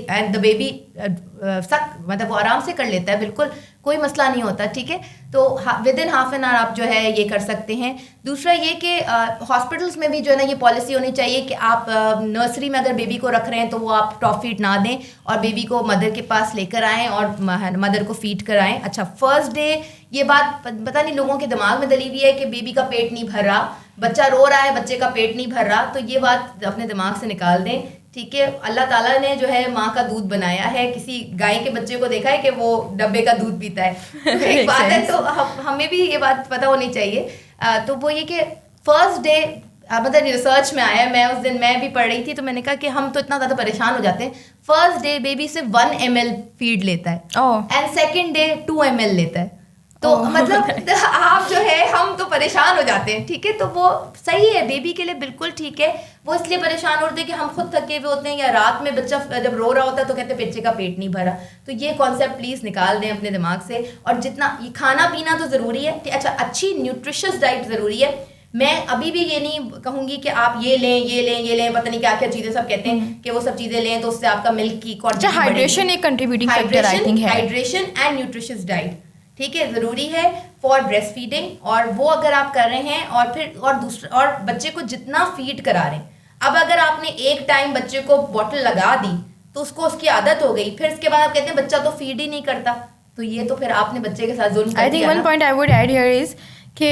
اینڈ دا بیبی مطلب وہ آرام سے کر لیتا ہے, بالکل کوئی مسئلہ نہیں ہوتا, ٹھیک ہے. تو ود ان ہاف این آور آپ جو ہے یہ کر سکتے ہیں. دوسرا یہ کہ ہاسپٹلس میں بھی جو ہے نا یہ پالیسی ہونی چاہیے کہ آپ نرسری میں اگر بیبی کو رکھ رہے ہیں تو وہ آپ ٹاپ فیڈ نہ دیں, اور بیبی کو مدر کے پاس لے کر آئیں اور مدر کو فیڈ کرائیں. اچھا فرسٹ ڈے یہ بات پتہ نہیں لوگوں کے دماغ میں دلی ہوئی ہے کہ بیبی کا پیٹ نہیں بھر رہا, بچہ رو رہا ہے, بچے کا پیٹ نہیں بھر رہا, تو یہ بات اپنے دماغ سے نکال دیں, ٹھیک ہے. اللہ تعالیٰ نے جو ہے ماں کا دودھ بنایا ہے, کسی گائے کے بچے کو دیکھا ہے کہ وہ ڈبے کا دودھ پیتا ہے, ایک بات ہے. تو ہمیں بھی یہ بات پتہ ہونی چاہیے. تو وہ یہ کہ فرسٹ ڈے مطلب ریسرچ میں آیا, میں اس دن میں بھی پڑھ رہی تھی, تو میں نے کہا کہ ہم تو اتنا زیادہ پریشان ہو جاتے ہیں. فرسٹ ڈے بیبی سے 1 ml فیڈ لیتا ہے, اینڈ سیکنڈ ڈے 2 ml لیتا ہے. تو مطلب آپ جو ہے ہم تو پریشان ہو جاتے ہیں, ٹھیک ہے. تو وہ صحیح ہے, بیبی کے لیے بالکل ٹھیک ہے. وہ اس لیے پریشان ہوتے ہیں کہ ہم خود تھکے ہوئے ہوتے ہیں, یا رات میں بچہ جب رو رہا ہوتا ہے تو کہتے ہیں بچے کا پیٹ نہیں بھرا. تو یہ کانسیپٹ پلیز نکال دیں اپنے دماغ سے. اور جتنا یہ کھانا پینا تو ضروری ہے, اچھا اچھی نیوٹریشس ڈائٹ ضروری ہے. میں ابھی بھی یہ نہیں کہوں گی کہ آپ یہ لیں یہ لیں یہ لیں, پتہ نہیں کیا کیا چیزیں سب کہتے ہیں کہ وہ سب چیزیں لیں تو اس سے آپ کا ملک کی کوانٹٹی, ہائیڈریشن ایک کنٹریبیوٹنگ فیکٹر آئی تھنک ہے. ہائیڈریشن اینڈ نیوٹریشس ڈائٹ, ٹھیک ہے, ضروری ہے فار بریسٹ فیڈنگ. اور وہ اگر آپ کر رہے ہیں, اور پھر اور بچے کو جتنا فیڈ کرا رہے ہیں. اب اگر آپ نے ایک ٹائم بچے کو بوٹل لگا دی تو اس کو اس کی عادت ہو گئی, پھر اس کے بعد آپ کہتے ہیں بچہ تو فیڈ ہی نہیں کرتا, تو یہ تو پھر آپ نے بچے کے ساتھ ظلم کر I think one point I would add here is کہ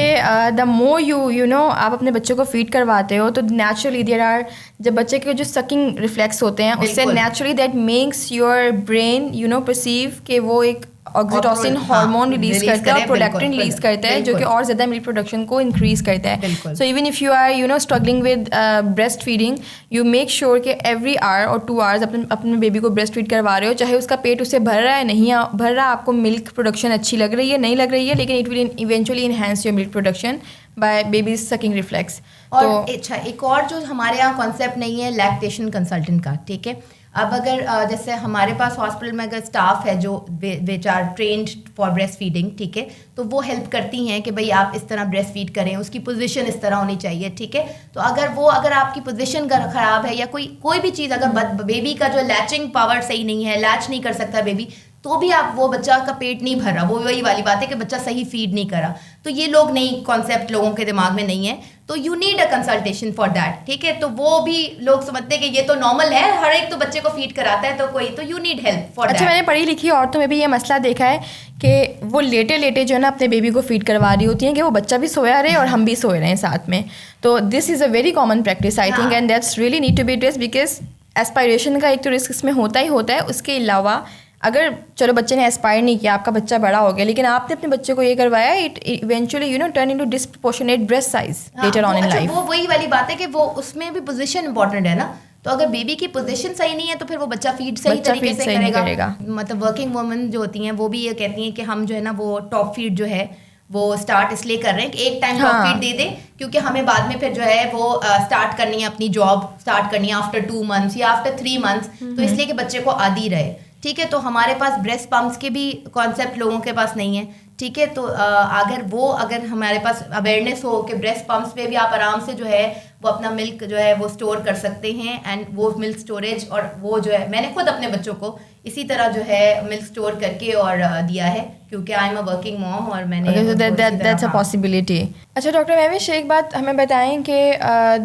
دا مور یو نو آپ اپنے بچے کو فیڈ کرواتے ہو تو نیچرلی دیر آر جب بچے کے جو سکنگ ریفلیکس ہوتے ہیں اس سے naturally that makes your brain you know perceive کہ وہ ایک آکسیٹوسن ہارمون ریلیز کرتا ہے اور پرولیکٹن ریلیز کرتا ہے جو کہ اور زیادہ ملک پروڈکشن کو انکریز کرتا ہے. So even if you are you know struggling with breastfeeding you make sure کہ ایوری آور اور 2 hours اپنے بیبی کو بریسٹ فیڈ کروا رہے ہو, چاہے اس کا پیٹ اس سے بھر رہا ہے نہیں بھر رہا, آپ کو ملک پروڈکشن اچھی لگ رہی ہے نہیں لگ رہی ہے, لیکن it will eventually enhance your milk production by babies sucking reflex. اور اچھا ایک اور جو ہمارے یہاں کانسیپٹ نہیں ہے لیکٹیشن کنسلٹنٹ کا, ٹھیک ہے. اب اگر جیسے ہمارے پاس ہاسپٹل میں اگر اسٹاف ہے جو which are trained for breastfeeding, ٹھیک ہے, تو وہ ہیلپ کرتی ہیں کہ بھائی آپ اس طرح بریسٹ فیڈ کریں, اس کی پوزیشن اس طرح ہونی چاہیے, ٹھیک ہے. تو اگر آپ کی پوزیشن خراب ہے یا کوئی بھی چیز, اگر بیبی کا جو لیچنگ پاور صحیح نہیں ہے, لیچ نہیں کر سکتا بیبی, تو بھی آپ وہ بچہ کا پیٹ نہیں بھر رہا, وہ وہی والی بات ہے کہ بچہ صحیح فیڈ نہیں کر رہا. تو یہ لوگ نہیں, کانسیپٹ لوگوں کے دماغ میں نہیں ہے, تو you need a consultation for that, ٹھیک ہے. تو وہ بھی لوگ سمجھتے ہیں کہ یہ تو نارمل ہے, ہر ایک تو بچے کو فیڈ کراتا ہے, تو you need help for that. اچھا, میں نے پڑھی لکھی عورتوں میں بھی یہ مسئلہ دیکھا ہے کہ وہ لیٹے جو ہے نا اپنے بیبی کو فیڈ کروا رہی ہوتی ہیں کہ وہ بچہ بھی سویا رہے اور ہم بھی سوئے رہے ہیں ساتھ میں. تو this is a very common practice I think, and that's really need to be addressed because aspiration کا ایک تو رسک اس میں ہوتا ہی ہوتا ہے. اس کے علاوہ اگر چلو بچے نے ایسپائر نہیں کیا, آپ کا بچہ بڑا ہو گیا, لیکن آپ نے اپنے بچے کو یہ کروایا, it eventually you know turn into disproportionate breast size later on in life. وہ وہی والی بات ہے کہ وہ اس میں بھی پوزیشن امپورٹنٹ ہے نا. تو اگر بیبی کی پوزیشن صحیح نہیں ہے تو پھر وہ بچہ فیڈ صحیح طریقے سے کرے گا. مطلب ورکنگ وومن جو ہوتی ہیں وہ بھی یہ کہتی ہیں کہ ہم جو ہے نا وہ ٹاپ فیڈ جو ہے وہ اسٹارٹ اس لیے کر رہے ہیں کہ ایک ٹائم ٹاپ فیڈ دے دیں, کیونکہ ہمیں بعد میں پھر جو ہے وہ اسٹارٹ کرنی ہے اپنی جاب اسٹارٹ کرنی ہے آفٹر 2 months یا آفٹر 3 months, تو اس لیے کہ بچے کو عادی رہے, ٹھیک ہے. تو ہمارے پاس بریسٹ پمپس کے بھی کانسیپٹ لوگوں کے پاس نہیں ہے, ٹھیک ہے. تو اگر ہمارے پاس اویئرنیس ہو کہ بریسٹ پمپس پہ بھی آپ آرام سے جو ہے وہ اپنا ملک جو ہے وہ اسٹور کر سکتے ہیں, اینڈ وہ ملک اسٹوریج, اور وہ جو ہے میں نے خود اپنے بچوں کو اسی طرح جو ہے ملک اسٹور کر کے اور دیا ہے, کیونکہ آئی ایم اے ورکنگ موم اور میں نے دیٹس اے پاسبلٹی. اچھا ڈاکٹر مہوش, ایک بات ہمیں بتائیں کہ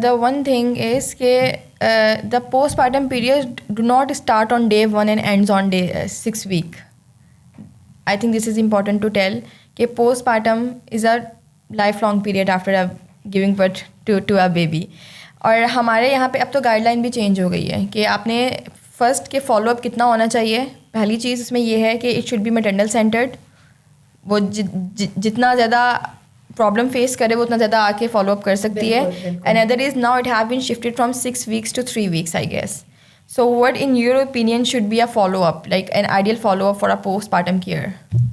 دا ون تھنگ از کہ the postpartum period do not start on day 1 and ends on day 6 week. I think this is important to tell کہ postpartum is a lifelong period after giving birth to a baby. اور ہمارے یہاں پہ اب تو guide line بھی change ہو گئی ہے کہ آپ نے فرسٹ کے فالو اپ کتنا ہونا چاہیے. پہلی چیز اس میں یہ ہے کہ it should be maternal centred, وہ جتنا زیادہ پرابلم فیس کرے وہ اتنا زیادہ آ کے فالو اپ کر سکتی ہے. And other is now it have been shifted from 6 weeks to 3 weeks I guess. So what in your opinion should be a follow up, like an ideal follow up for a post partum care?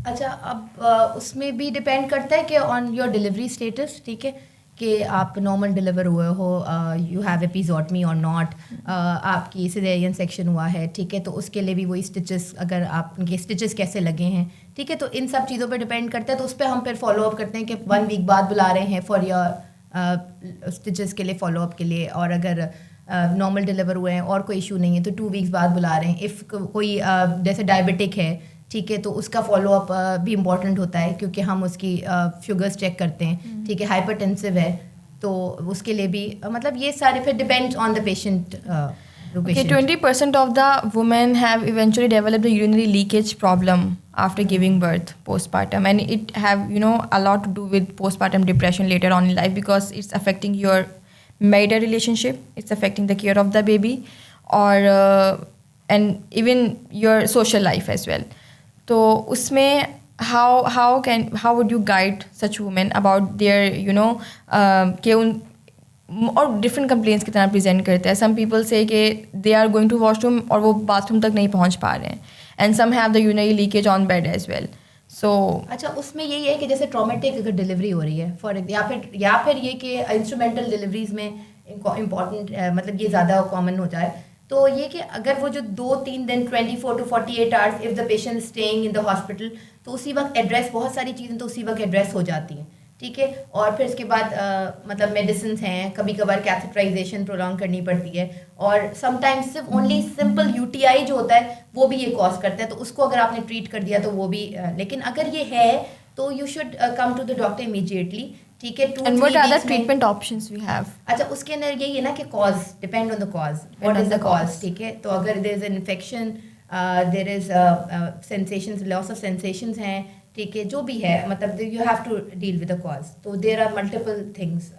اچھا, اب اس میں بھی depend کرتا ہے کہ on your delivery status, ٹھیک ہے, کہ آپ نارمل ڈلیور ہوئے ہو, یو ہیو ایپیزوٹمی اور ناٹ, آپ کی سیزیرین سیکشن ہوا ہے, ٹھیک ہے, تو اس کے لیے بھی وہی اسٹچز, اگر آپ کے اسٹچز کیسے لگے ہیں, ٹھیک ہے, تو ان سب چیزوں پہ ڈپینڈ کرتا ہے. تو اس پہ ہم پھر فالو اپ کرتے ہیں کہ 1 week بعد بلا رہے ہیں فار یور اسٹچز کے لیے فالو اپ کے لیے, اور اگر نارمل ڈلیور ہوئے ہیں اور کوئی ایشو نہیں ہے تو 2 weeks بعد بلا رہے ہیں. اف کوئی جیسے ڈائبٹک ہے, ٹھیک ہے, تو اس کا فالو اپ بھی امپورٹنٹ ہوتا ہے, کیونکہ ہم اس کی شوگرس چیک کرتے ہیں, ٹھیک ہے, ہائپر ٹینسو ہے تو اس کے لیے بھی, مطلب یہ سارے پھر depend on the patient. 20% of the women have eventually developed a urinary leakage problem after giving birth postpartum, and it have a lot to do with postpartum depression later on in life because it's affecting your marital relationship, it's affecting the care of the baby, or and even your social life as well. تو اس میں how would you guide such women about their کہ ان اور different compliance کی طرح present کرتے ہیں. سم people سے کہ they are going to washroom اور وہ باتھ روم تک نہیں پہنچ پا رہے ہیں, and some have the urinary leakage on bed as well. So اچھا, اس میں یہی ہے کہ جیسے ٹرامیٹک اگر ڈلیوری ہو رہی ہے یا پھر یہ کہ انسٹرومینٹل ڈلیوریز میں امپورٹنٹ, مطلب یہ زیادہ کامن ہو جائے, تو یہ کہ اگر وہ جو 2-3 دن 24 to 48 hours if the patient staying in the hospital, تو اسی وقت ایڈریس, بہت ساری چیزیں تو اسی وقت ایڈریس ہو جاتی ہیں, ٹھیک ہے. اور پھر اس کے بعد مطلب میڈیسنس ہیں, کبھی کبھار کیتھیٹرائزیشن پرولونگ کرنی پڑتی ہے, اور سم ٹائمز صرف اونلی سمپل UTI جو ہوتا ہے وہ بھی یہ کاز کرتا ہے, تو اس کو اگر آپ نے ٹریٹ کر دیا تو وہ بھی. لیکن اگر یہ ہے تو you should come to the doctor immediately, ٹھیک ہے. And what are the treatment options we have? اچھا, اس کے اندر یہی ہے نا کہ cause depend on the cause, what is the cause, ٹھیک ہے. تو اگر there is an infection there is sensations, loss of sensations ہیں, ٹھیک ہے, جو بھی ہے, مطلب you have to deal with a cause. تو there are multiple things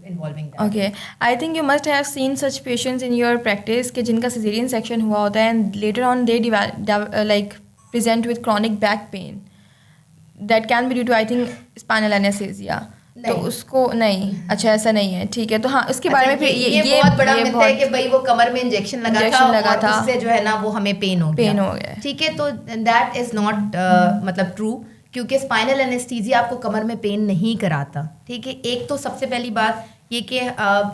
involving that. Okay, I think you must have seen such patients in your practice کہ جن کا cesarean section ہوا ہوتا ہے and later on they like present with chronic back pain that can be due to I think spinal anesthesia. تو اس کو نہیں, اچھا ایسا نہیں ہے, ٹھیک ہے. تو ہاں اس کے بارے میں پھر یہ بہت بڑا مت ہے کہ بھائی وہ کمر میں انجیکشن لگا تھا اور اس سے جو ہے نا وہ ہمیں پین ہو گیا, ٹھیک ہے. تو دیٹ از ناٹ مطلب ٹرو, کیونکہ اسپائنل انیستھیزیا آپ کو کمر میں پین نہیں کراتا, ٹھیک ہے. ایک تو سب سے پہلی بات یہ کہ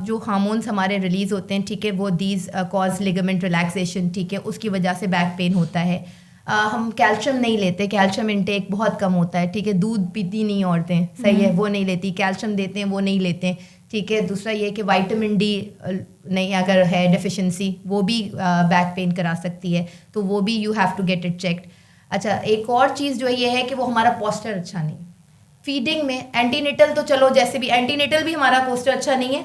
جو ہارمونس ہمارے ریلیز ہوتے ہیں, ٹھیک ہے, وہ دیز کاز لیگمنٹ ریلیکسیشن, ٹھیک ہے, اس کی وجہ سے بیک پین ہوتا ہے. ہم کیلشیم نہیں لیتے, کیلشیم انٹیک بہت کم ہوتا ہے, ٹھیک ہے. دودھ پیتی نہیں عورتیں, صحیح ہے, وہ نہیں لیتی. کیلشیم دیتے ہیں, وہ نہیں لیتے, ٹھیک ہے. دوسرا یہ کہ وائٹامن ڈی نہیں اگر ہے ڈیفیشنسی, وہ بھی بیک پین کرا سکتی ہے, تو وہ بھی you have to get it checked. اچھا, ایک اور چیز جو یہ ہے کہ وہ ہمارا پوسچر اچھا نہیں. فیڈنگ میں اینٹی نیٹل تو چلو جیسے بھی, اینٹی نیٹل بھی ہمارا پوسچر اچھا نہیں ہے.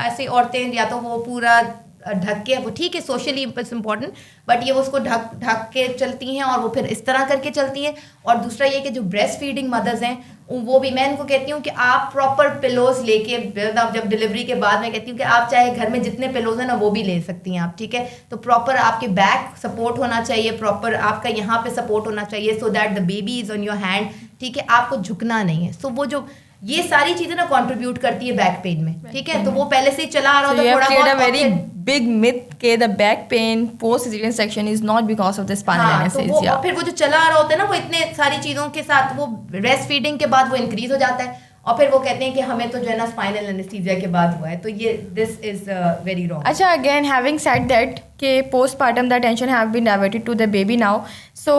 ایسے عورتیں یا تو وہ پورا ڈھک کے, وہ ٹھیک ہے سوشلی اٹس امپورٹنٹ, بٹ یہ اس کو ڈھک کے چلتی ہیں اور وہ پھر اس طرح کر کے چلتی ہیں. اور دوسرا یہ کہ جو بریسٹ فیڈنگ مدرز ہیں وہ بھی, میں ان کو کہتی ہوں کہ آپ پراپر پلوز لے کے, جب ڈلیوری کے بعد میں کہتی ہوں کہ آپ چاہے گھر میں جتنے پلوز ہیں نا وہ بھی لے سکتی ہیں آپ, ٹھیک ہے. تو پراپر آپ کے بیک سپورٹ ہونا چاہیے, پراپر آپ کا یہاں پہ سپورٹ ہونا چاہیے, so that the baby is on your hand, ٹھیک ہے. آپ کو جھکنا نہیں ہے. سو وہ جو یہ ساری چیزیں نا کنٹریبیوٹ کرتی ہے بیک پین میں, ٹھیک ہے. تو وہ پہلے سے ہی چلا آ رہا ہوتا ہے تھوڑا بہت. big myth کہ the back pain post cesarean section is not because of the spinal anesthesia. اور پھر وہ جو چلا آ رہا ہوتا ہے نا, وہ اتنے ساری چیزوں کے ساتھ وہ بریسٹ فیڈنگ کے بعد وہ انکریز ہو جاتا ہے, اور پھر وہ کہتے ہیں کہ ہمیں تو جو ہے نا اسپائنل انیستھیزیا کے بعد ہوا ہے. تو یہ دس از ویری رانگ. اچھا, اگین ہیونگ سیڈ دیٹ کہ post partum the attention have been diverted to the baby now, so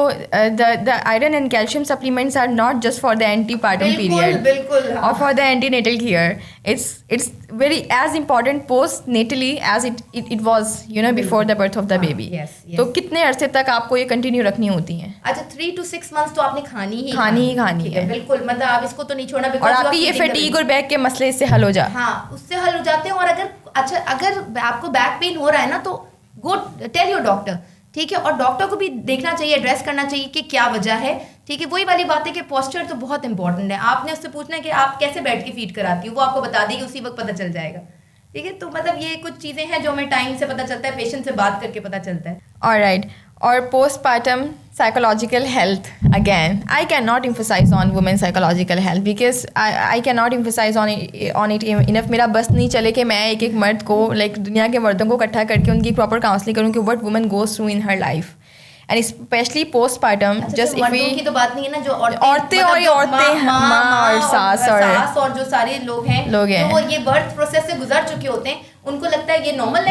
the iron and calcium supplements are not just for the antepartum period بالکل or for the antenatal care. It's very as important postnatally as it was before the birth of the baby. تو کتنے عرصے تک آپ کو یہ continue رکھنی ہوتی ہیں؟ اچھا 3 to 6 months تو آپ نے کھانی ہے بالکل, مطلب آپ اس کو تو نہیں چھوڑنا. اور آپ کی یہ فٹیگ اور بیک کے مسئلے اس سے حل ہو جائے. ہاں, اس سے حل ہو جاتے ہیں. اور اگر آپ کو بیک پین ہو رہا ہے نا تو گو ٹیل یور ڈاکٹر, ٹھیک ہے. اور ڈاکٹر کو بھی دیکھنا چاہیے, ایڈریس کرنا چاہیے کہ کیا وجہ ہے, ٹھیک ہے. وہی والی بات ہے کہ پوسچر تو بہت امپورٹنٹ ہے. آپ نے اس سے پوچھنا ہے کہ آپ کیسے بیٹھ کے فیڈ کراتی ہو, وہ آپ کو بتا دے گی, اسی وقت پتہ چل جائے گا, ٹھیک ہے. تو مطلب یہ کچھ چیزیں ہیں جو ہمیں ٹائم سے پتہ چلتا ہے, پیشنٹ سے بات کر کے پتہ چلتا ہے. آلرائٹ. اور post partum psychological health, again I cannot emphasize on women's psychological health because I cannot emphasize on it enough. میرا بس نہیں چلے کہ میں ایک مرد کو لائک دنیا کے مردوں کو اکٹھا کر کے ان کی پراپر کاؤنسلنگ کروں کہ what woman goes through in her life and especially post partum. Just if we کی تو بات نہیں ہے نا, جو عورتیں ماں اور ساس اور جو سارے لوگ ہیں وہ یہ برتھ پروسیس سے گزر چکے ہوتے ہیں, ان کو لگتا ہے یہ نارمل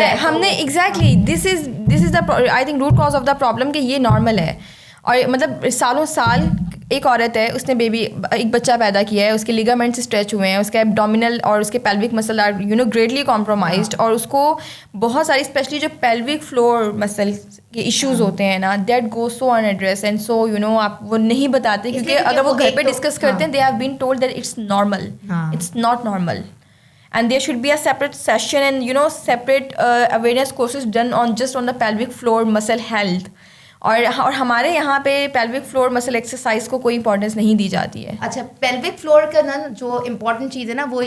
ہے, ہم نے exactly this is the I think root cause of the problem کہ یہ نارمل ہے. اور مطلب سالوں سال ایک عورت ہے, اس نے ایک بچہ پیدا کیا ہے, اس کے لیگامنٹس اسٹریچ ہوئے ہیں, اس کے ایبڈومینل اور اس کے پیلوک مسل آر گریٹلی کمپرومائزڈ, اور اس کو بہت ساری اسپیشلی جو پیلوک فلور مسل کے ایشوز ہوتے ہیں نا, that go so in address and so آپ وہ نہیں بتاتے, کیونکہ اگر وہ گھر پہ ڈسکس کرتے ہیں they have been told that it's normal, it's not normal. And there should be a separate session and separate awareness courses done on just on the pelvic floor muscle health. اور ہمارے یہاں پہ pelvic floor مسل exercise کو کوئی importance نہیں دی جاتی ہے. اچھا, پیلوک فلور کا نا جو امپورٹنٹ چیز ہے نا وہ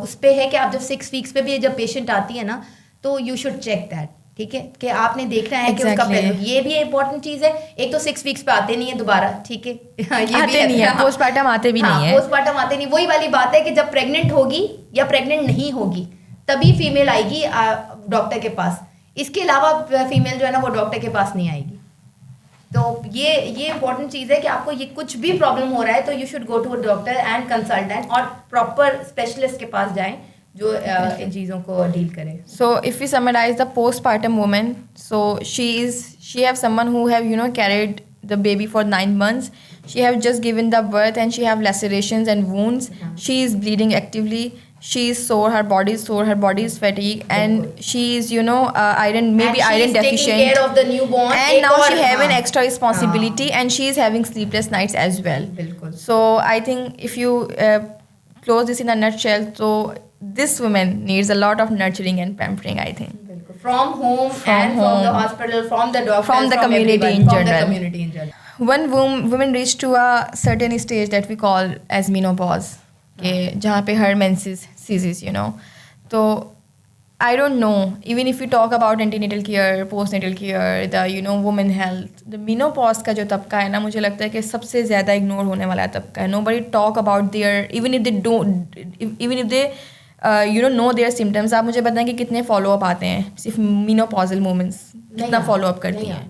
اس پہ ہے کہ آپ جب 6 weeks پہ بھی جب پیشنٹ آتی ہے نا تو یو شوڈ چیک دیٹ, ٹھیک ہے, کہ آپ نے دیکھنا ہے کہ اس کا پیلوک, یہ بھی امپورٹنٹ چیز ہے. ایک تو 6 weeks پہ آتے نہیں ہیں دوبارہ, ٹھیک ہے, آتے نہیں ہے, پوسٹ پارٹم آتے بھی نہیں ہے, پوسٹ پارٹم آتے نہیں. وہی والی بات ہے کہ جب پریگننٹ ہوگی یا پریگننٹ نہیں ہوگی تبھی فیمیل آئے گی ڈاکٹر کے پاس, اس کے علاوہ فیمیل جو ہے نا وہ ڈاکٹر کے پاس نہیں آئے گی. تو یہ امپورٹنٹ چیز ہے کہ آپ کو یہ کچھ بھی پرابلم ہو رہا ہے تو you should go to a doctor and consultant, اور پراپر اسپیشلسٹ کے پاس جائیں جو ان چیزوں کو ڈیل کرے. So if we summarize the postpartum woman, so she have someone who have carried the baby for 9 months. She have just given the birth and she have lacerations and wounds. She is bleeding actively. She is sore, her body is sore, her body is fatigued, and she is iron deficient, taking care of the newborn, and now she have an extra responsibility, and she is having sleepless nights as well. Bilkul. So I think if you close this in a nutshell, so this woman needs a lot of nurturing and pampering, I think. Bilkul. from home and from the hospital, from the doctors, From the community everyone, in from the general. community in general. When women reach to a certain stage that we call as menopause, کہ جہاں پہ her menses ceases, you know. تو I don't know, even if we talk about antenatal care, postnatal care, the women health, the menopause کا جو طبقہ ہے نا, مجھے لگتا ہے کہ سب سے زیادہ اگنور ہونے والا طبقہ ہے. Nobody talk about their, even if they don't, even if they know their symptoms. آپ مجھے بتائیں کہ کتنے فالو اپ آتے ہیں صرف مینوپازل مومنٹس, کتنا فالو اپ کرتی ہیں,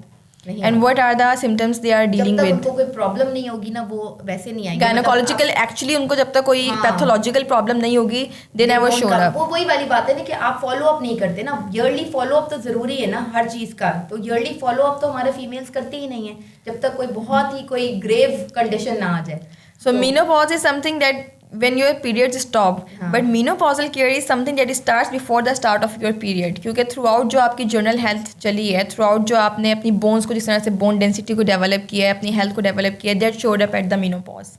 and what are the symptoms they are dealing جب تک with. ان کو کوئی پرابلم نہیں ہوگی نا وہ ویسے نہیں آئیں گے. گائنیکولوجیکل ایکچولی ان کو جب تک کوئی پیتھولوجیکل پرابلم نہیں ہوگی, they never showed up. وہ وہی والی بات ہے نا کہ آپ فالو اپ نہیں کرتے نا. ایئرلی فالو اپ تو ضروری ہے نا ہر چیز کا. تو ایئرلی فالو اپ تو ہمارے فیمیلس کرتے ہی نہیں ہیں جب تک کوئی بہت ہی کوئی گریو کنڈیشن نہ آ جائے. So menopause is something that when your periods stop, but menopausal care is something that starts before the start of your period. کیونکہ تھرو آؤٹ جو آپ کی جنرل ہیلتھ چلی ہے, تھرو آؤٹ جو آپ نے اپنی بونس کو جس طرح سے بون ڈینسٹی کو ڈیولپ کیا ہے, اپنی ہیلتھ کو ڈیولپ کیا ہے, that showed up at the menopause.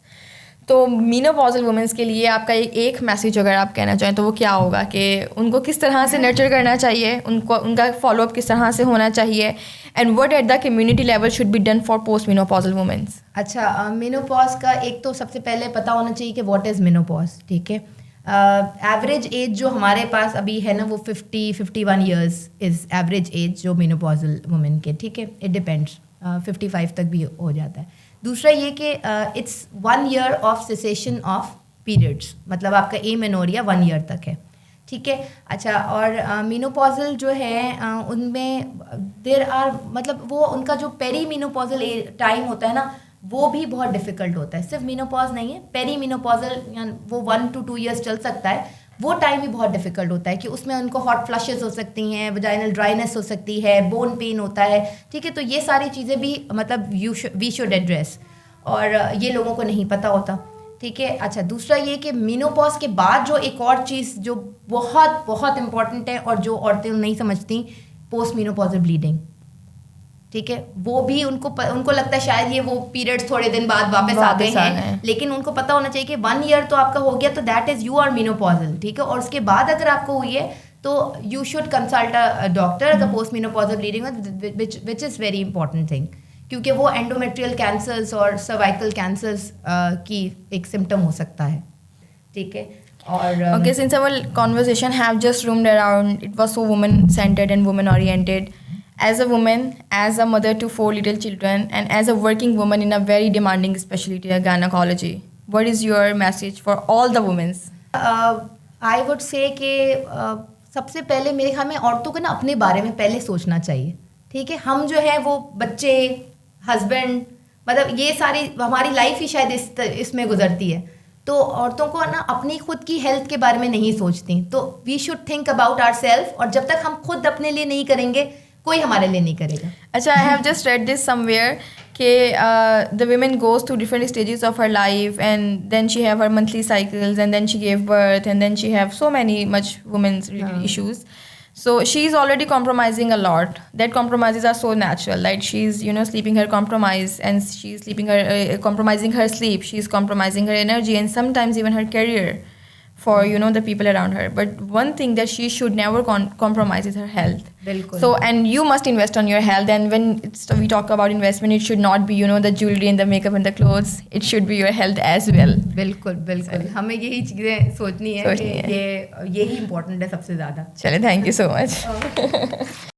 تو مینوپازل وومنس کے لیے آپ کا ایک میسیج اگر آپ کہنا چاہیں تو وہ کیا ہوگا کہ ان کو کس طرح سے نرچر کرنا چاہیے, ان کا فالو اپ کس طرح سے ہونا چاہیے, and what at the community level should be done for post menopausal women's. اچھا, مینوپاز کا ایک تو سب سے پہلے پتہ ہونا چاہیے کہ واٹ از مینوپاز. ٹھیک ہے, ایوریج ایج جو ہمارے پاس ابھی ہے نا وہ 51 ایئرس از ایوریج ایج جو مینوپازل وومن کے. ٹھیک ہے, اٹ ڈپینڈس, 55 تک بھی ہو جاتا ہے. دوسرا یہ کہ it's 1 year of cessation of periods, مطلب آپ کا اے مینوریا 1 ایئر تک ہے. ٹھیک ہے. اچھا, اور مینوپازل جو ہے ان میں دیر آر, مطلب وہ ان کا جو پیری مینوپازل ٹائم ہوتا ہے نا وہ بھی بہت ڈیفیکلٹ ہوتا ہے. صرف مینوپاز نہیں ہے, پیری مینوپازل وہ 1 to 2 ایئرس چل سکتا ہے. وہ ٹائم بھی بہت ڈیفیکلٹ ہوتا ہے کہ اس میں ان کو ہاٹ فلشز ہو سکتی ہیں, وجائنل ڈرائنیس ہو سکتی ہے, بون پین ہوتا ہے. ٹھیک ہے, تو یہ ساری چیزیں بھی مطلب وی شوڈ ایڈریس, اور یہ لوگوں کو نہیں پتہ ہوتا. ٹھیک ہے. اچھا, دوسرا یہ کہ مینوپاز کے بعد جو ایک اور چیز جو بہت بہت امپورٹنٹ ہے اور جو عورتیں نہیں سمجھتیں, پوسٹ مینوپازل بلیڈنگ. ٹھیک ہے, وہ بھی ان کو لگتا ہے شاید یہ وہ پیریڈس تھوڑے دن بعد واپس آتے ہیں, لیکن ان کو پتہ ہونا چاہیے کہ 1 ایئر تو آپ کا ہو گیا تو that is you are menopausal. ٹھیک ہے, اور اس کے بعد اگر آپ کو ہوئی ہے تو you should consult a doctor اگر post menopausal bleeding, which is very important thing, کیونکہ وہ اینڈومیٹریل کینسرز اور سروائکل کینسرز کی ایک سمٹم ہو سکتا ہے. ٹھیک ہے. اور okay, since our conversation have just roomed around, it was so woman centered and woman oriented. As a woman, as a mother to 4 little children, and as a working woman in a very demanding specialty like gynecology, what is your message for all the women? I would say کہ سب سے پہلے میرے خیال میں عورتوں کو نا اپنے بارے میں پہلے سوچنا چاہیے. ٹھیک ہے, ہم جو ہے وہ بچے, ہسبینڈ, مطلب یہ ساری ہماری لائف ہی شاید اس میں گزرتی ہے. تو عورتوں کو نا اپنی خود کی ہیلتھ کے بارے میں نہیں سوچتی. تو we should think about our self, اور جب تک ہم خود اپنے لیے نہیں کریں گے کوئی ہمارے لیے نہیں کرے گا. اچھا, I have just read this somewhere کہ the women goes through different stages of her life, and then she have her monthly cycles, and then she gave birth, and then she have so many much women's related issues. So she's already compromising a lot. That compromises are so natural. Like she's sleeping her compromise, and she's sleeping her compromising her sleep. She's compromising her energy, and sometimes even her career for the people around her. But one thing that she should never compromise is her health. بالکل. So, and you must invest on your health, and when we talk about investment, it should not be the jewelry and the makeup and the clothes. It should be your health as well. بالکل بالکل, ہمیں یہی چیزیں سوچنی ہے کہ یہی important ہے سب سے زیادہ. چلے, thank you so much.